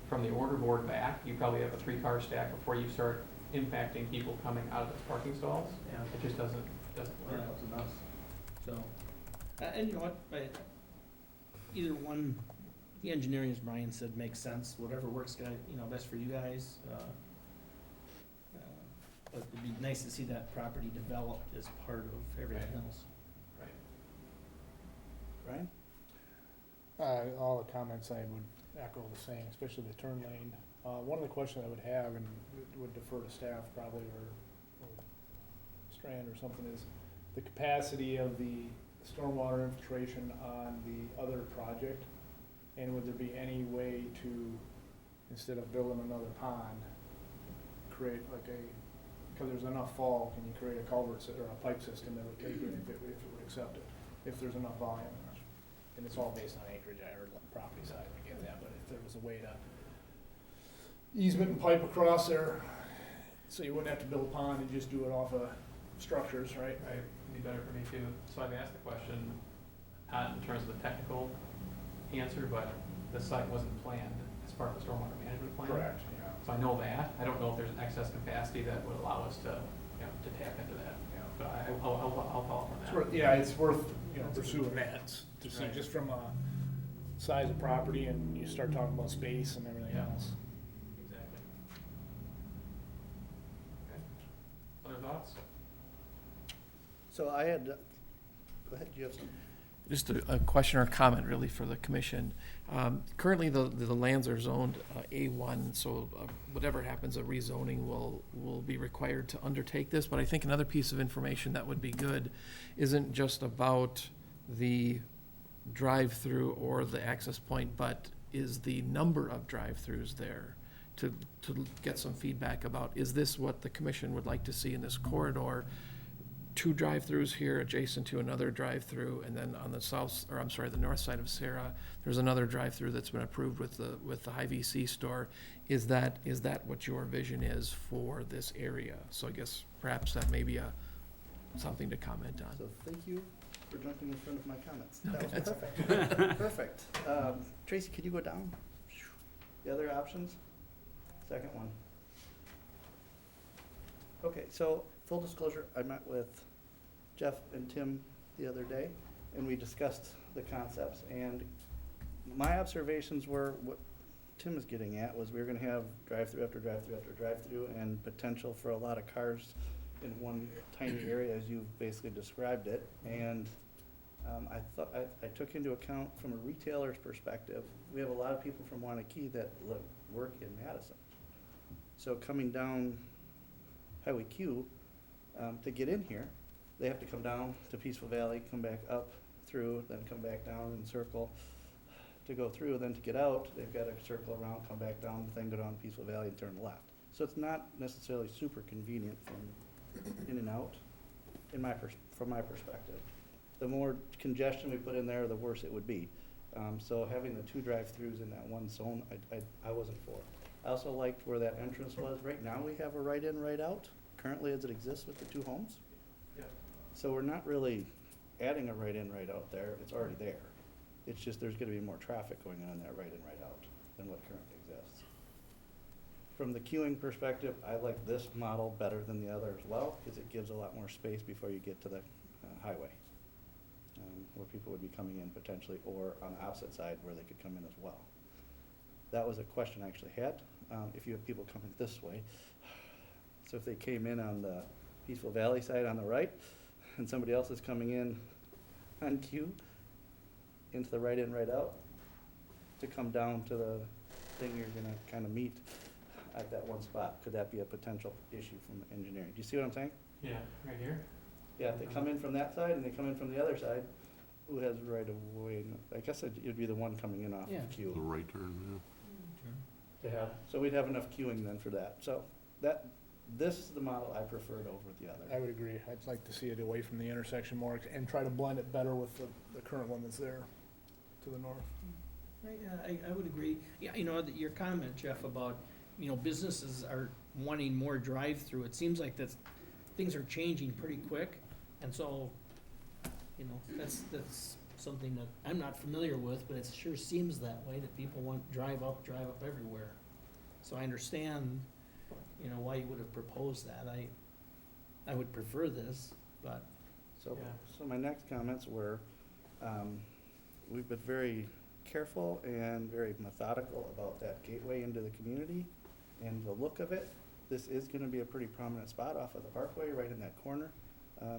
from the order board back, you probably have a 3-car stack before you start impacting people coming out of those parking stalls. Yeah. It just doesn't work. That was enough. So, and you know what, either one, the engineering, as Brian said, makes sense, whatever works, best for you guys. But it'd be nice to see that property developed as part of everything else. Brian? All the comments I would echo the same, especially the turn lane. One of the questions I would have, and would defer to staff probably, or Strand or something, is the capacity of the stormwater infiltration on the other project, and would there be any way to, instead of building another pond, create like because there's enough fall, can you create a culvert or a pipe system that would take it if it would accept it, if there's enough volume? and it's all based on acreage, I heard property size, I get that, but if there was a way to easement and pipe across there, so you wouldn't have to build a pond and just do it off of structures, right? Right, it'd be better for me too. So I've asked the question, not in terms of the technical answer, but the site wasn't planned as part of the stormwater management plan. Correct, yeah. So I know that. I don't know if there's excess capacity that would allow us to, you know, to tap into that. But I'll follow up on It's that. worth, yeah, it's worth, pursuing that, to see Right. just from a size of property, and you start talking about space and everything Yeah. else. Exactly. Okay. Other thoughts? So I had, go ahead, do you have some? Just a question or comment really for the commission. Currently, the lands are zoned A1, so whatever happens, a rezoning will be required to undertake this. But I think another piece of information that would be good isn't just about the drive-through or the access point, but is the number of drive-throughs there, to get some feedback about, is this what the commission would like to see in this corridor? 2 drive-throughs here adjacent to another drive-through, and then on the the north side of Sarah, there's another drive-through that's been approved with the high VC store. Is that what your vision is for this area? So I guess perhaps that may be something to comment on. So thank you for jumping in front of my comments. That was perfect. Perfect. Tracy, could you go down? The other options? Second one. Okay, so full disclosure, I met with Jeff and Tim the other day, and we discussed the concepts, and my observations were, what Tim is getting at was we were gonna have drive-through after drive-through after drive-through, and potential for a lot of cars in one tiny area, as you basically described it, and I took into account from a retailer's perspective, we have a lot of people from Waunakee that work in Madison. So coming down Highway Q, to get in here, they have to come down to Peaceful Valley, come back up through, then come back down and circle to go through. Then to get out, they've got to circle around, come back down, then go down Peaceful Valley and turn left. So it's not necessarily super convenient from in and out, from my perspective. The more congestion we put in there, the worse it would be. So having the 2 drive-throughs in that one zone, I wasn't for. I also liked where that entrance was. Right now, we have a right-in, right-out, currently as it exists with the 2 homes. Yeah. So we're not really adding a right-in, right-out there, it's already there. It's just there's gonna be more traffic going on in that right-in, right-out than what currently exists. From the queuing perspective, I like this model better than the other as well, because it gives a lot more space before you get to the highway, where people would be coming in potentially, or on the opposite side where they could come in as well. That was a question I actually had, if you have people coming this way. So if they came in on the Peaceful Valley side on the right, and somebody else is coming in on Q, into the right in, right out, to come down to the thing you're gonna kind of meet at that one spot, could that be a potential issue from engineering? Do you see what I'm saying? Yeah, right here. Yeah, if they come in from that side and they come in from the other side, who has right of way? I guess it'd be the one coming in off Yeah. of Q. The right turn, To have, so we'd have enough queuing then for that. So this is the model I preferred over the other. I would agree. I'd like to see it away from the intersection more and try to blend it better with the current one that's there to the north. I would agree. Yeah, your comment, Jeff, about, businesses are wanting more drive-through, it seems like things are changing pretty quick, and so, that's something that I'm not familiar with, but it sure seems that way, that people want drive up everywhere. So I understand, why you would have proposed that. I would prefer this, but. So, Yeah. so my next comments were, we've been very careful and very methodical about that gateway into the community and the look of it. This is gonna be a pretty prominent spot off of the Parkway, right in that corner.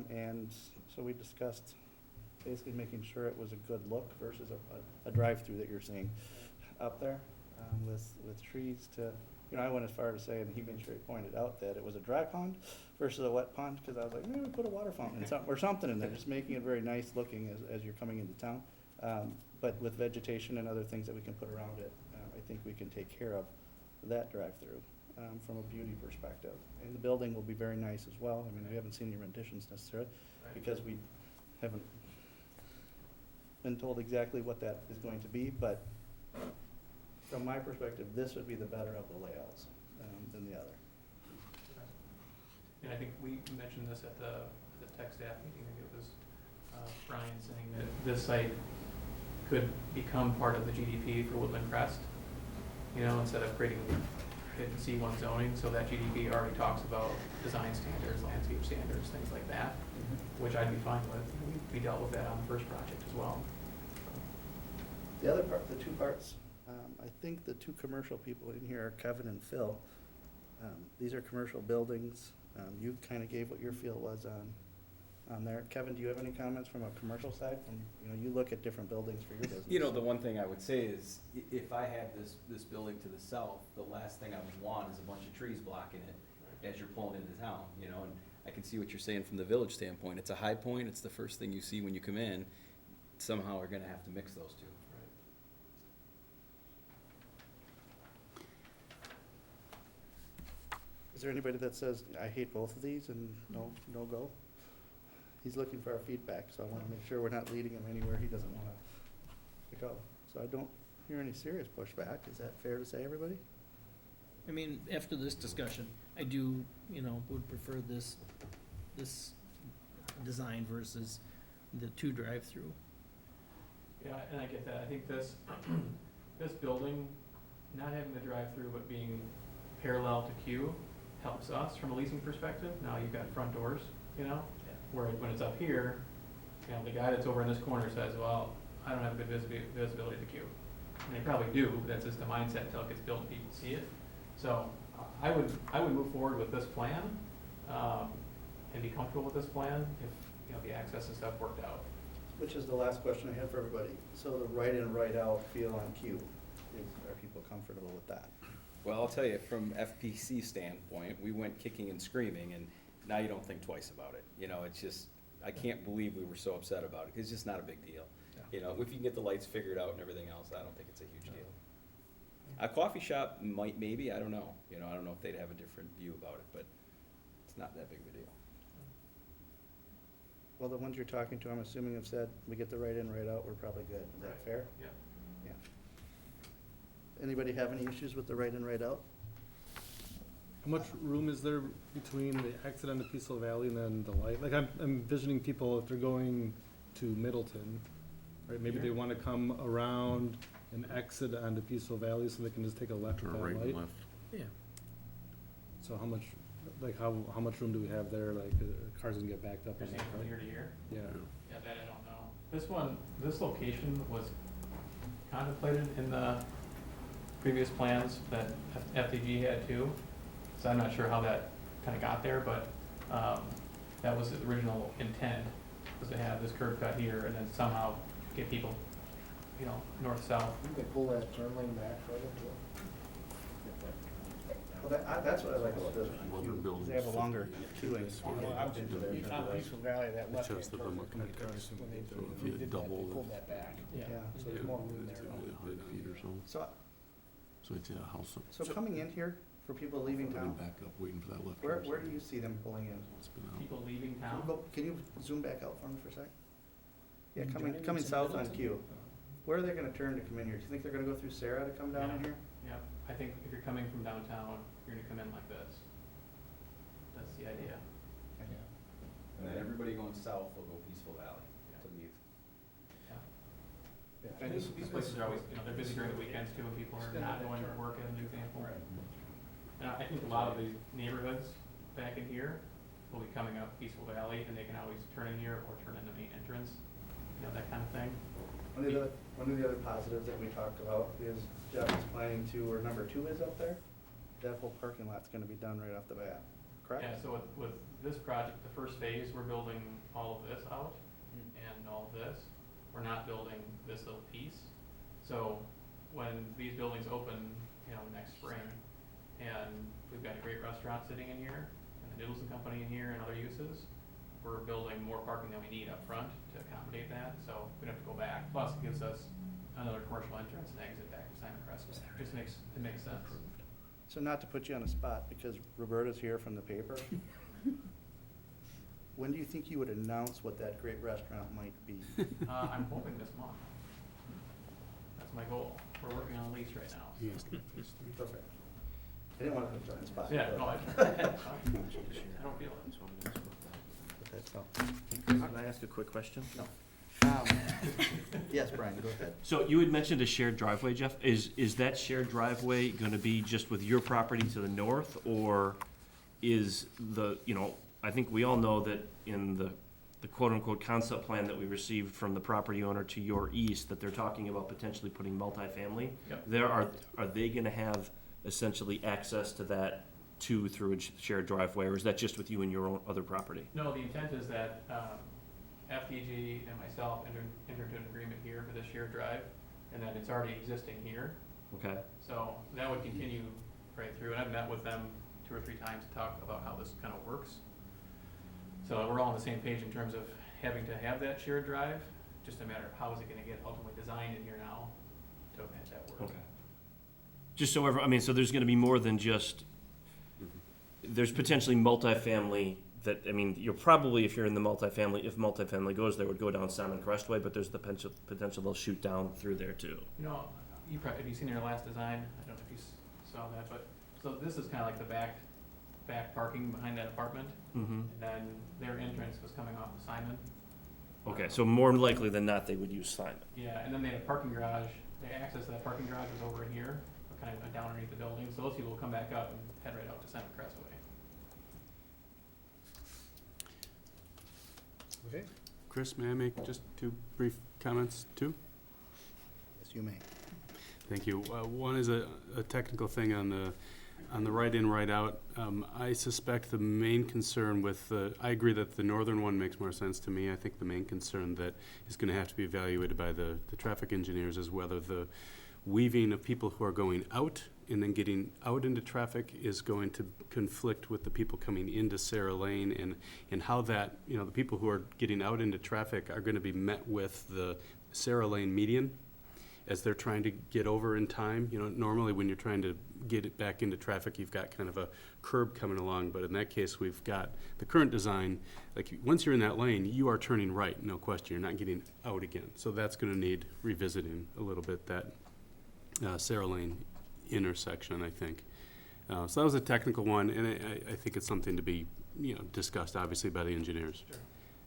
And so we discussed basically making sure it was a good look versus a drive-through that you're seeing up there, with trees to, I went as far as saying, he made sure he pointed out that it was a dry pond versus a wet pond, because I was like, maybe we put a water fountain or something in there, just making it very nice looking as you're coming into town. But with vegetation and other things that we can put around it, I think we can take care of that drive-through from a beauty perspective. And the building will be very nice as well. I mean, we haven't seen any renditions necessarily, because we haven't been told exactly what that is going to be, but from my perspective, this would be the better of the layouts, than the other. And I think we mentioned this at the tech staff meeting, maybe it was Brian saying that this site could become part of the GDP for Woodland Crest, you know, instead of creating hidden C1 zoning, so that GDP already talks about design standards, landscape standards, things like that, which I'd be fine with. We dealt with that on the first project as well. The other part, the two parts, I think the two commercial people in here are Kevin and Phil. These are commercial buildings. You kind of gave what your feel was on there. Kevin, do you have any comments from a commercial side? From, you know, you look at different buildings for your business. You know, the one thing I would say is, if I had this building to the south, the last thing I would want is a bunch of trees blocking it as you're pulling into town, you know, and I can see what you're saying from the village standpoint. It's a high point, it's the first thing you see when you come in. Somehow we're gonna have to mix those two. Is there anybody that says, I hate both of these and no go? He's looking for our feedback, so I want to make sure we're not leading him anywhere he doesn't want to go. So I don't hear any serious pushback. Is that fair to say, everybody? I mean, after this discussion, I do, would prefer this design versus the two drive-through. Yeah, and I get that. I think this, this building, not having the drive-through but being parallel to Q helps us from a leasing perspective. Now you've got front doors, where when it's up here, the guy that's over in this corner says, well, I don't have good visibility to Q. And they probably do, but that's just the mindset until it gets built and people see it. So I would move forward with this plan, and be comfortable with this plan if, the access and stuff worked out. Which is the last question I had for everybody. So the right in, right out feel on Q, are people comfortable with that? Well, I'll tell you, from FPC standpoint, we went kicking and screaming, and now you don't think twice about it. It's just, I can't believe we were so upset about it. It's just not a big deal. If you can get the lights figured out and everything else, I don't think it's a huge deal. A coffee shop maybe, I don't know. I don't know if they'd have a different view about it, but it's not that big of a deal. Well, the ones you're talking to, I'm assuming have said, we get the right in, right out, we're probably good. Is that fair? Yeah. Yeah. Anybody have any issues with the right in, right out? How much room is there between the exit onto Peaceful Valley and then the light? Like, I'm envisioning people, if they're going to Middleton, right, maybe they want to come around and exit onto Peaceful Valley so they can just take a left at Or that right light. and left. Yeah. So how much room do we have there, like, cars can get backed up or You're saying something? from year to year? Yeah. Yeah, that I don't know. This location was contemplated in the previous plans that FDG had too. So I'm not sure how that kind of got there, but that was the original intent, was to have this curb cut here and then somehow get people, north-south. You could pull that turn lane back further too. Well, that's what I like about this. Other buildings. They have a longer queuing. On Peaceful Valley, that It's left-hand just the turn, remote when cars. they So if they you did that, double they the- pulled that back. Yeah. So there's more room there. It's only 100 feet or so. So it's a house. So coming in here, for people leaving Then town, back up, waiting for that left. where turn. do you see them pulling in? It's been out. People leaving Can town. you can you zoom back out for me for a sec? Yeah, Joining coming us in south on Middleton. Q. Where are they gonna turn to come in here? Do you think they're gonna go through Sarah to come down in Yeah. here? Yeah, I think if you're coming from downtown, you're gonna come in like this. That's the idea. And then everybody going south will go Peaceful Valley to meet. And these places are always, they're busy during the weekends too, and people are not going to work, as an example. And I think a lot of these neighborhoods back in here will be coming up Peaceful Valley, and they can always turn in here or turn in the main entrance, that kind of thing. One of the other positives that we talked about is Jeff is planning to, or number 2 is up there, that whole parking lot's gonna be done right off the bat, correct? Yeah, so with this project, the first phase, we're building all of this out and all of this. We're not building this little piece. So when these buildings open, next spring, and we've got a great restaurant sitting in here, and the Noodles and Company in here, and other uses, we're building more parking than we need up front to accommodate that, so we don't have to go back. Plus, it gives us another commercial entrance and exit back to Simon Crest. It makes sense. So not to put you on the spot, because Roberta's here from the paper. when do you think you would announce what that great restaurant might be? I'm hoping this month. That's my goal. We're working on a lease right now. Yes. Perfect. I didn't want to put you on the spot. Yeah, but- no, I don't feel it. but that's all. Can I ask a quick question? No. Yes, Brian, go ahead. So you had mentioned a shared driveway, Jeff. Is that shared driveway gonna be just with your property to the north, or is the, I think we all know that in the quote-unquote concept plan that we received from the property owner to your east, that they're talking about potentially putting multifamily? Yep. Are they gonna have essentially access to that too through a shared driveway, or is that just with you and your own other property? No, the intent is that FDG and myself entered into an agreement here for this shared drive, and that it's already existing here. Okay. So that would continue right through, and I've met with them 2 or 3 times to talk about how this kind of works. So we're all on the same page in terms of having to have that shared drive, just a matter of how is it gonna get ultimately designed in here now to make that work. Okay. Just so so there's gonna be more than just, there's potentially multifamily that, you're probably, if you're in the multifamily, if multifamily goes there, would go down Salmon Crestway, but there's the potential they'll shoot down through there too. Have you seen your last design? I don't know if you saw that, but, so this is kind of like the back parking behind that apartment. Mm-hmm. And then their entrance was coming off of Simon. Okay, so more likely than not, they would use Simon. Yeah, and then they had a parking garage. The access to that parking garage was over here, kind of down underneath the building. So those people will come back up and head right out to Simon Crestway. Okay. Chris, may I make just 2 brief comments too? Yes, you may. Thank you. One is a technical thing on the right in, right out. I suspect the main concern with I agree that the northern one makes more sense to me. I think the main concern that is going to have to be evaluated by the traffic engineers is whether the weaving of people who are going out and then getting out into traffic is going to conflict with the people coming into Sarah Lane, and how that, the people who are getting out into traffic are going to be met with the Sarah Lane median as they're trying to get over in time. Normally when you're trying to get it back into traffic, you've got kind of a curb coming along, but in that case, we've got the current design, like once you're in that lane, you are turning right, no question, you're not getting out again. So that's gonna need revisiting a little bit, that Sarah Lane intersection, I think. So that was a technical one, and I think it's something to be, discussed obviously by the engineers. Sure.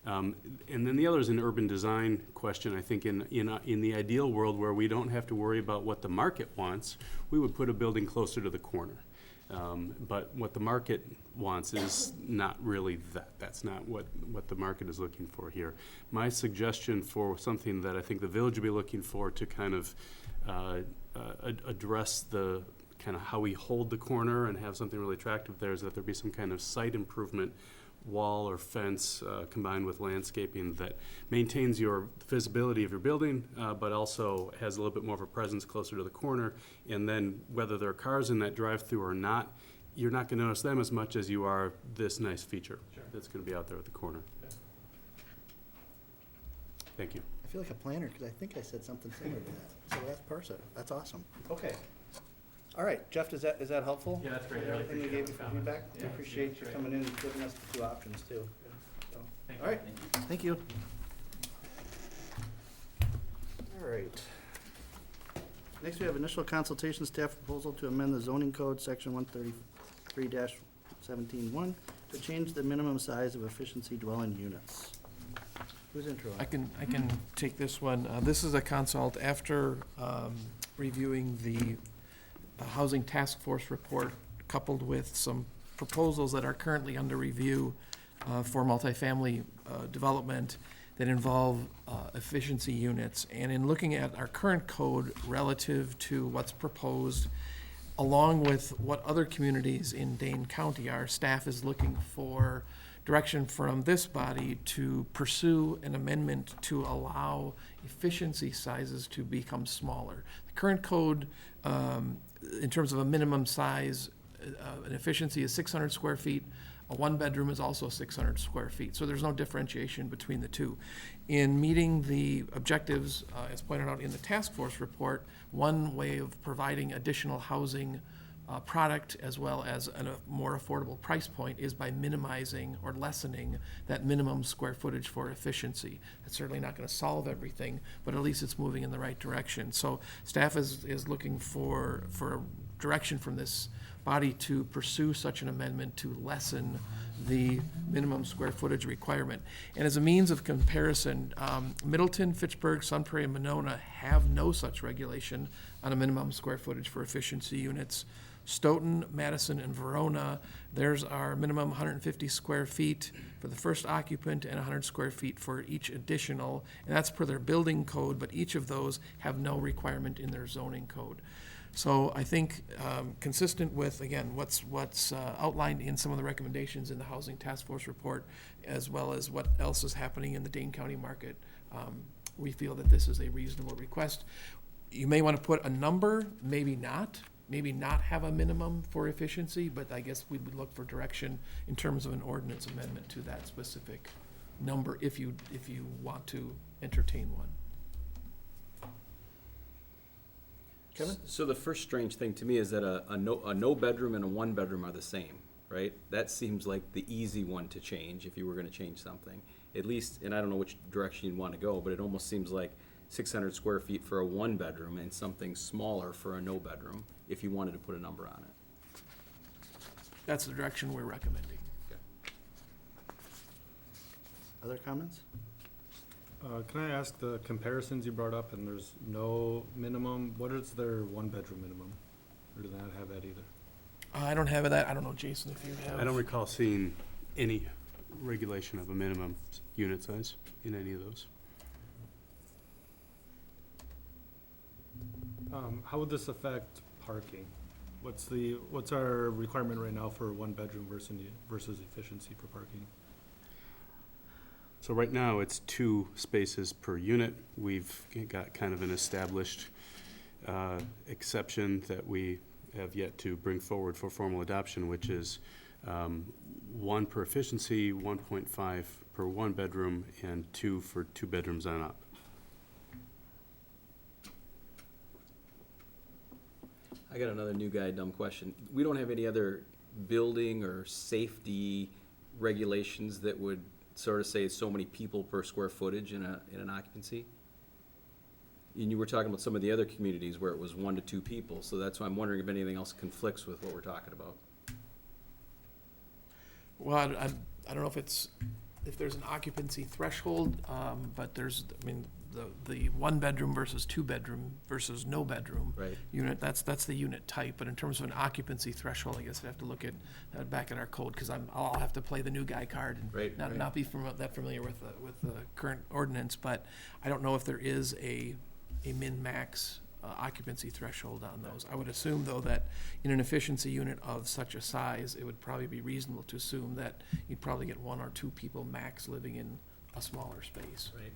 And then the other is an urban design question. I think in the ideal world where we don't have to worry about what the market wants, we would put a building closer to the corner. But what the market wants is not really that. That's not what the market is looking for here. My suggestion for something that I think the village would be looking for to kind of address the kind of how we hold the corner and have something really attractive there is that there be some kind of site improvement wall or fence combined with landscaping that maintains your visibility of your building, but also has a little bit more of a presence closer to the corner. And then whether there are cars in that drive-through or not, you're not going to notice them as much as you are this nice feature that's going to be out there at the corner. Thank you. I feel like a planner because I think I said something similar to that. So that's perfect. That's awesome. Okay. All right, Jeff, is that helpful? Yeah, that's great. I really Everything we appreciate gave you the for comments. feedback? We Yeah, appreciate it's you great. coming in and giving us the 2 options too. So, Thank all right, thank you. All right. Next, we have initial consultation staff proposal to amend the zoning code, section 133-17-1, to change the minimum size of efficiency dwelling units. Who's intro? I can take this one. This is a consult after reviewing the Housing Task Force report, coupled with some proposals that are currently under review for multifamily development that involve efficiency units. And in looking at our current code relative to what's proposed, along with what other communities in Dane County are, staff is looking for direction from this body to pursue an amendment to allow efficiency sizes to become smaller. The current code, in terms of a minimum size, an efficiency is 600 square feet. A 1-bedroom is also 600 square feet, so there's no differentiation between the two. In meeting the objectives, as pointed out in the task force report, one way of providing additional housing product as well as a more affordable price point is by minimizing or lessening that minimum square footage for efficiency. It's certainly not going to solve everything, but at least it's moving in the right direction. So staff is looking for direction from this body to pursue such an amendment to lessen the minimum square footage requirement. And as a means of comparison, Middleton, Fitchburg, Sun Prairie, and Monona have no such regulation on a minimum square footage for efficiency units. Stoughton, Madison, and Verona, theirs are minimum 150 square feet for the first occupant and 100 square feet for each additional, and that's per their building code, but each of those have no requirement in their zoning code. So I think consistent with, again, what's outlined in some of the recommendations in the Housing Task Force report, as well as what else is happening in the Dane County market, we feel that this is a reasonable request. You may want to put a number, maybe not have a minimum for efficiency, but I guess we would look for direction in terms of an ordinance amendment to that specific number if you want to entertain one. Kevin? So the first strange thing to me is that a no bedroom and a one bedroom are the same, right? That seems like the easy one to change if you were gonna change something. At least, and I don't know which direction you'd wanna go, but it almost seems like 600 square feet for a one bedroom and something smaller for a no bedroom, if you wanted to put a number on it. That's the direction we're recommending. Other comments? Can I ask the comparisons you brought up, and there's no minimum, what is their one-bedroom minimum? Or do they not have that either? I don't have that. I don't know, Jason, if you have. I don't recall seeing any regulation of a minimum unit size in any of those. How would this affect parking? What's our requirement right now for one bedroom versus efficiency for parking? So right now, it's 2 spaces per unit. We've got kind of an established exception that we have yet to bring forward for formal adoption, which is 1 per efficiency, 1.5 per one bedroom, and 2 for 2 bedrooms on up. I got another new guy dumb question. We don't have any other building or safety regulations that would sort of say so many people per square footage in an occupancy? And you were talking about some of the other communities where it was 1 to 2 people, so that's why I'm wondering if anything else conflicts with what we're talking about. Well, I don't know if there's an occupancy threshold, but there's, I mean, the one bedroom versus 2 bedroom versus no bedroom Right. unit, that's the unit type. But in terms of an occupancy threshold, I guess I'd have to look at back at our code, because I'll have to play the new guy card and not be that familiar with the current ordinance. But I don't know if there is a min-max occupancy threshold on those. I would assume, though, that in an efficiency unit of such a size, it would probably be reasonable to assume that you'd probably get 1 or 2 people max living in a smaller space. Right.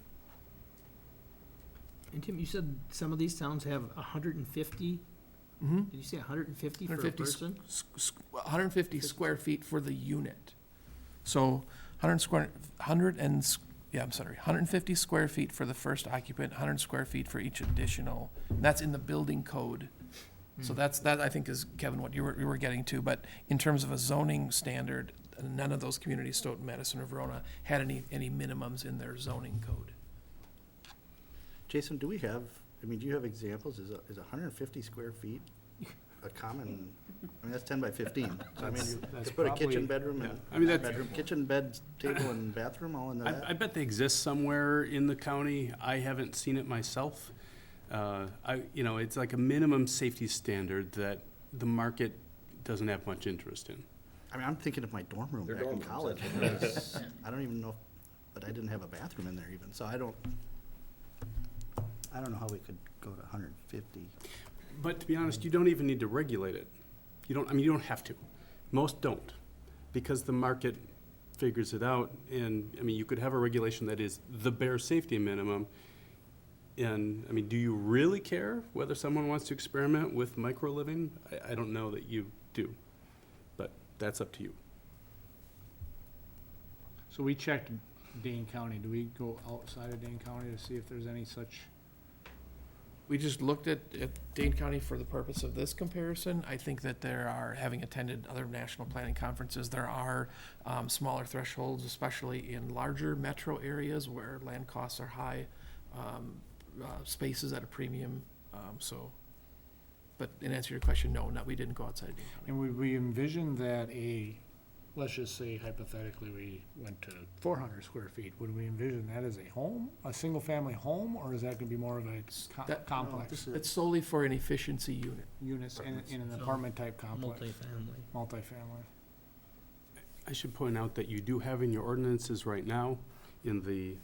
And Tim, you said some of these towns have 150? Mm-hmm. Did you say 150 for a person? 150 square feet for the unit. So 150 square feet for the first occupant, 100 square feet for each additional. That's in the building code. So that I think is, Kevin, what you were getting to. But in terms of a zoning standard, none of those communities, Stoughton, Madison, or Verona, had any minimums in their zoning code. Jason, do you have examples? Is 150 square feet a common, I mean, that's 10 by 15. So I mean, you put a kitchen, bedroom, and bedroom, kitchen, bed, table, and bathroom all into that? I bet they exist somewhere in the county. I haven't seen it myself. It's like a minimum safety standard that the market doesn't have much interest in. I mean, I'm thinking of my dorm room back in college. I don't even know, but I didn't have a bathroom in there even, so I don't know how we could go to 150. But to be honest, you don't even need to regulate it. You don't have to. Most don't, because the market figures it out. And I mean, you could have a regulation that is the bare safety minimum. And I mean, do you really care whether someone wants to experiment with micro living? I don't know that you do, but that's up to you. So we checked Dane County. Do we go outside of Dane County to see if there's any such We just looked at Dane County for the purpose of this comparison. I think that there are, having attended other national planning conferences, there are smaller thresholds, especially in larger metro areas where land costs are high, spaces at a premium, but in answer to your question, no, we didn't go outside Dane County. And would we envision that let's just say hypothetically, we went to 400 square feet, would we envision that as a home, a single-family home, or is that gonna be more of a complex? It's solely for an efficiency unit. Units in an So, apartment-type complex? Multifamily. Multifamily. I should point out that you do have in your ordinances right now, in the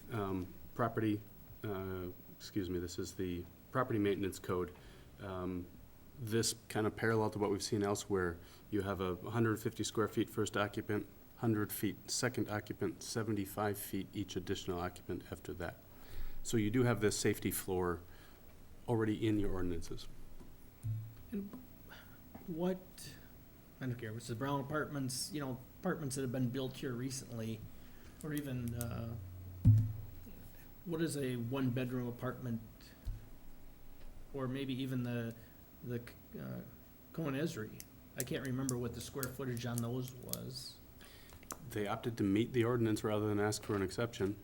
property, this is the property maintenance code. This kind of parallel to what we've seen elsewhere, you have 150 square feet first occupant, 100 feet second occupant, 75 feet each additional occupant after that. So you do have this safety floor already in your ordinances. And what, I don't care, was the brown apartments, apartments that have been built here recently, or even, what is a one-bedroom apartment? Or maybe even the Cohen Esri. I can't remember what the square footage on those was. They opted to meet the ordinance rather than ask for an exception,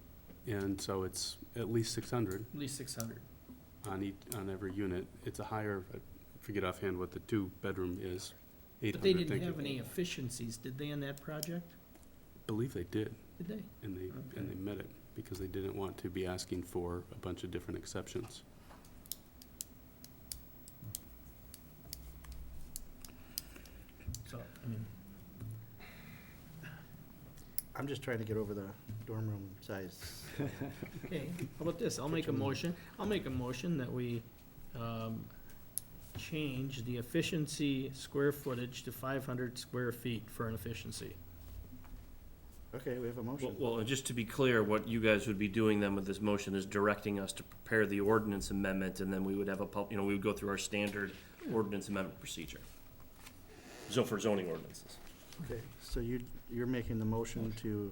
and so it's at least 600 At least 600. on every unit. It's a higher, I forget offhand what the two-bedroom is, 800. But they didn't thank have you. any efficiencies, did they, in that project? Believe they did, Did they? and they met it, because they didn't want to be asking for a bunch of different exceptions. So, I mean, I'm just trying to get over the dorm room size. okay, how about this? I'll make a motion that we, change the efficiency square footage to 500 square feet for an efficiency. Okay, we have a motion. Well, and just to be clear, what you guys would be doing then with this motion is directing us to prepare the ordinance amendment, and then we would have we would go through our standard ordinance amendment procedure. So for zoning ordinances. Okay, so you're making the motion to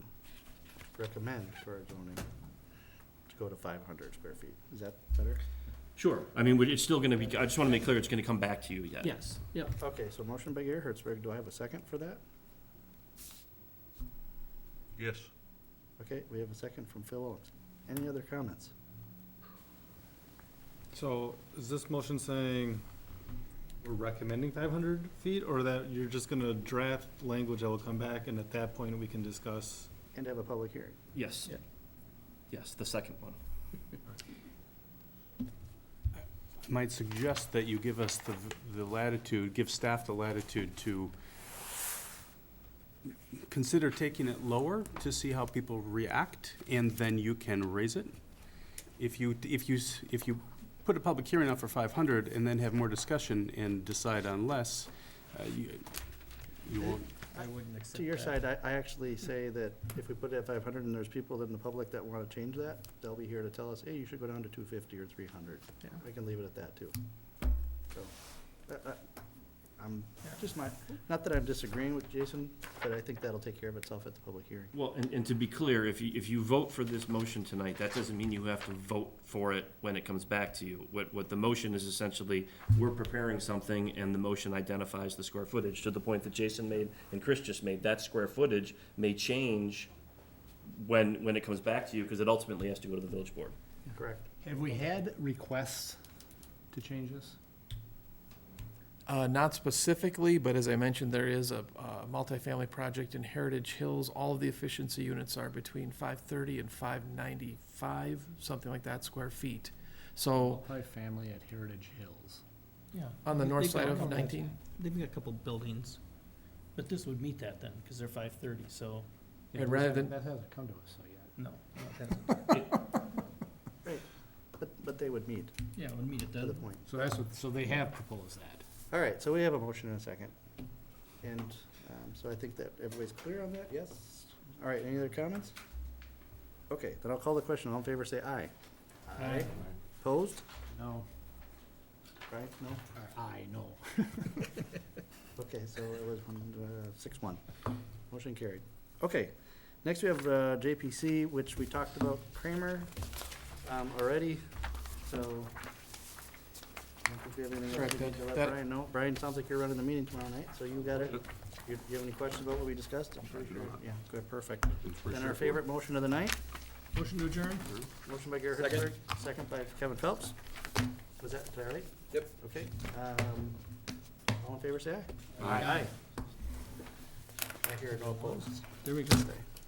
recommend for our zoning to go to 500 square feet. Is that better? Sure. I mean, it's still gonna be, I just wanna make clear it's gonna come back to you yet. Yes, yep. Okay, so motion by Gary Hertzberg. Do I have a second for that? Yes. Okay, we have a second from Phil Owens. Any other comments? So is this motion saying we're recommending 500 feet, or that you're just gonna draft language that will come back, and at that point we can discuss? And have a public hearing. Yes. Yeah. Yes, the second one. I might suggest that you give us the latitude, give staff the latitude to consider taking it lower to see how people react, and then you can raise it. If you put a public hearing out for 500 and then have more discussion and decide on less, you won't. I wouldn't accept that. To your side, I actually say that if we put it at 500 and there's people in the public that want to change that, they'll be here to tell us, hey, you should go down to 250 or 300. Yeah. I can leave it at that too. So, I'm just not that I'm disagreeing with Jason, but I think that'll take care of itself at the public hearing. Well, and to be clear, if you vote for this motion tonight, that doesn't mean you have to vote for it when it comes back to you. What the motion is essentially, we're preparing something and the motion identifies the square footage. To the point that Jason made and Chris just made, that square footage may change when it comes back to you, because it ultimately has to go to the village board. Correct. Have we had requests to change this? Not specifically, but as I mentioned, there is a multifamily project in Heritage Hills. All of the efficiency units are between 530 and 595, something like that, square feet. So Multifamily at Heritage Hills. Yeah. on the north They've got side a of couple- 19. They've got a couple buildings, but this would meet that then, because they're 530, so, And rather than, That hasn't come to us so yet. no, it hasn't. But they would meet, Yeah, it would meet it to the then. point. So they have proposed that. All right, so we have a motion and a second. And so I think that everybody's clear on that, yes? All right, any other comments? Okay, then I'll call the question. All in favor, say aye. Aye. Opposed? No. Right, no? Or aye, no. Okay, so it was 6-1. Motion carried. Okay, next we have JPC, which we talked about Kramer already, so don't think we have anything else Correct, we need to let that- Brian know. Brian, sounds like you're running the meeting tomorrow night, so you got it. You have any questions about what we discussed? I'm pretty sure. Yeah, good, perfect. Then our favorite motion of the night, Motion to adjourn? motion by Gary Hertzberg, second by Kevin Phelps. Was that right? Yep. Okay, all in favor, say aye. Aye. I hear no opposed. There we go.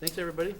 Thanks, everybody.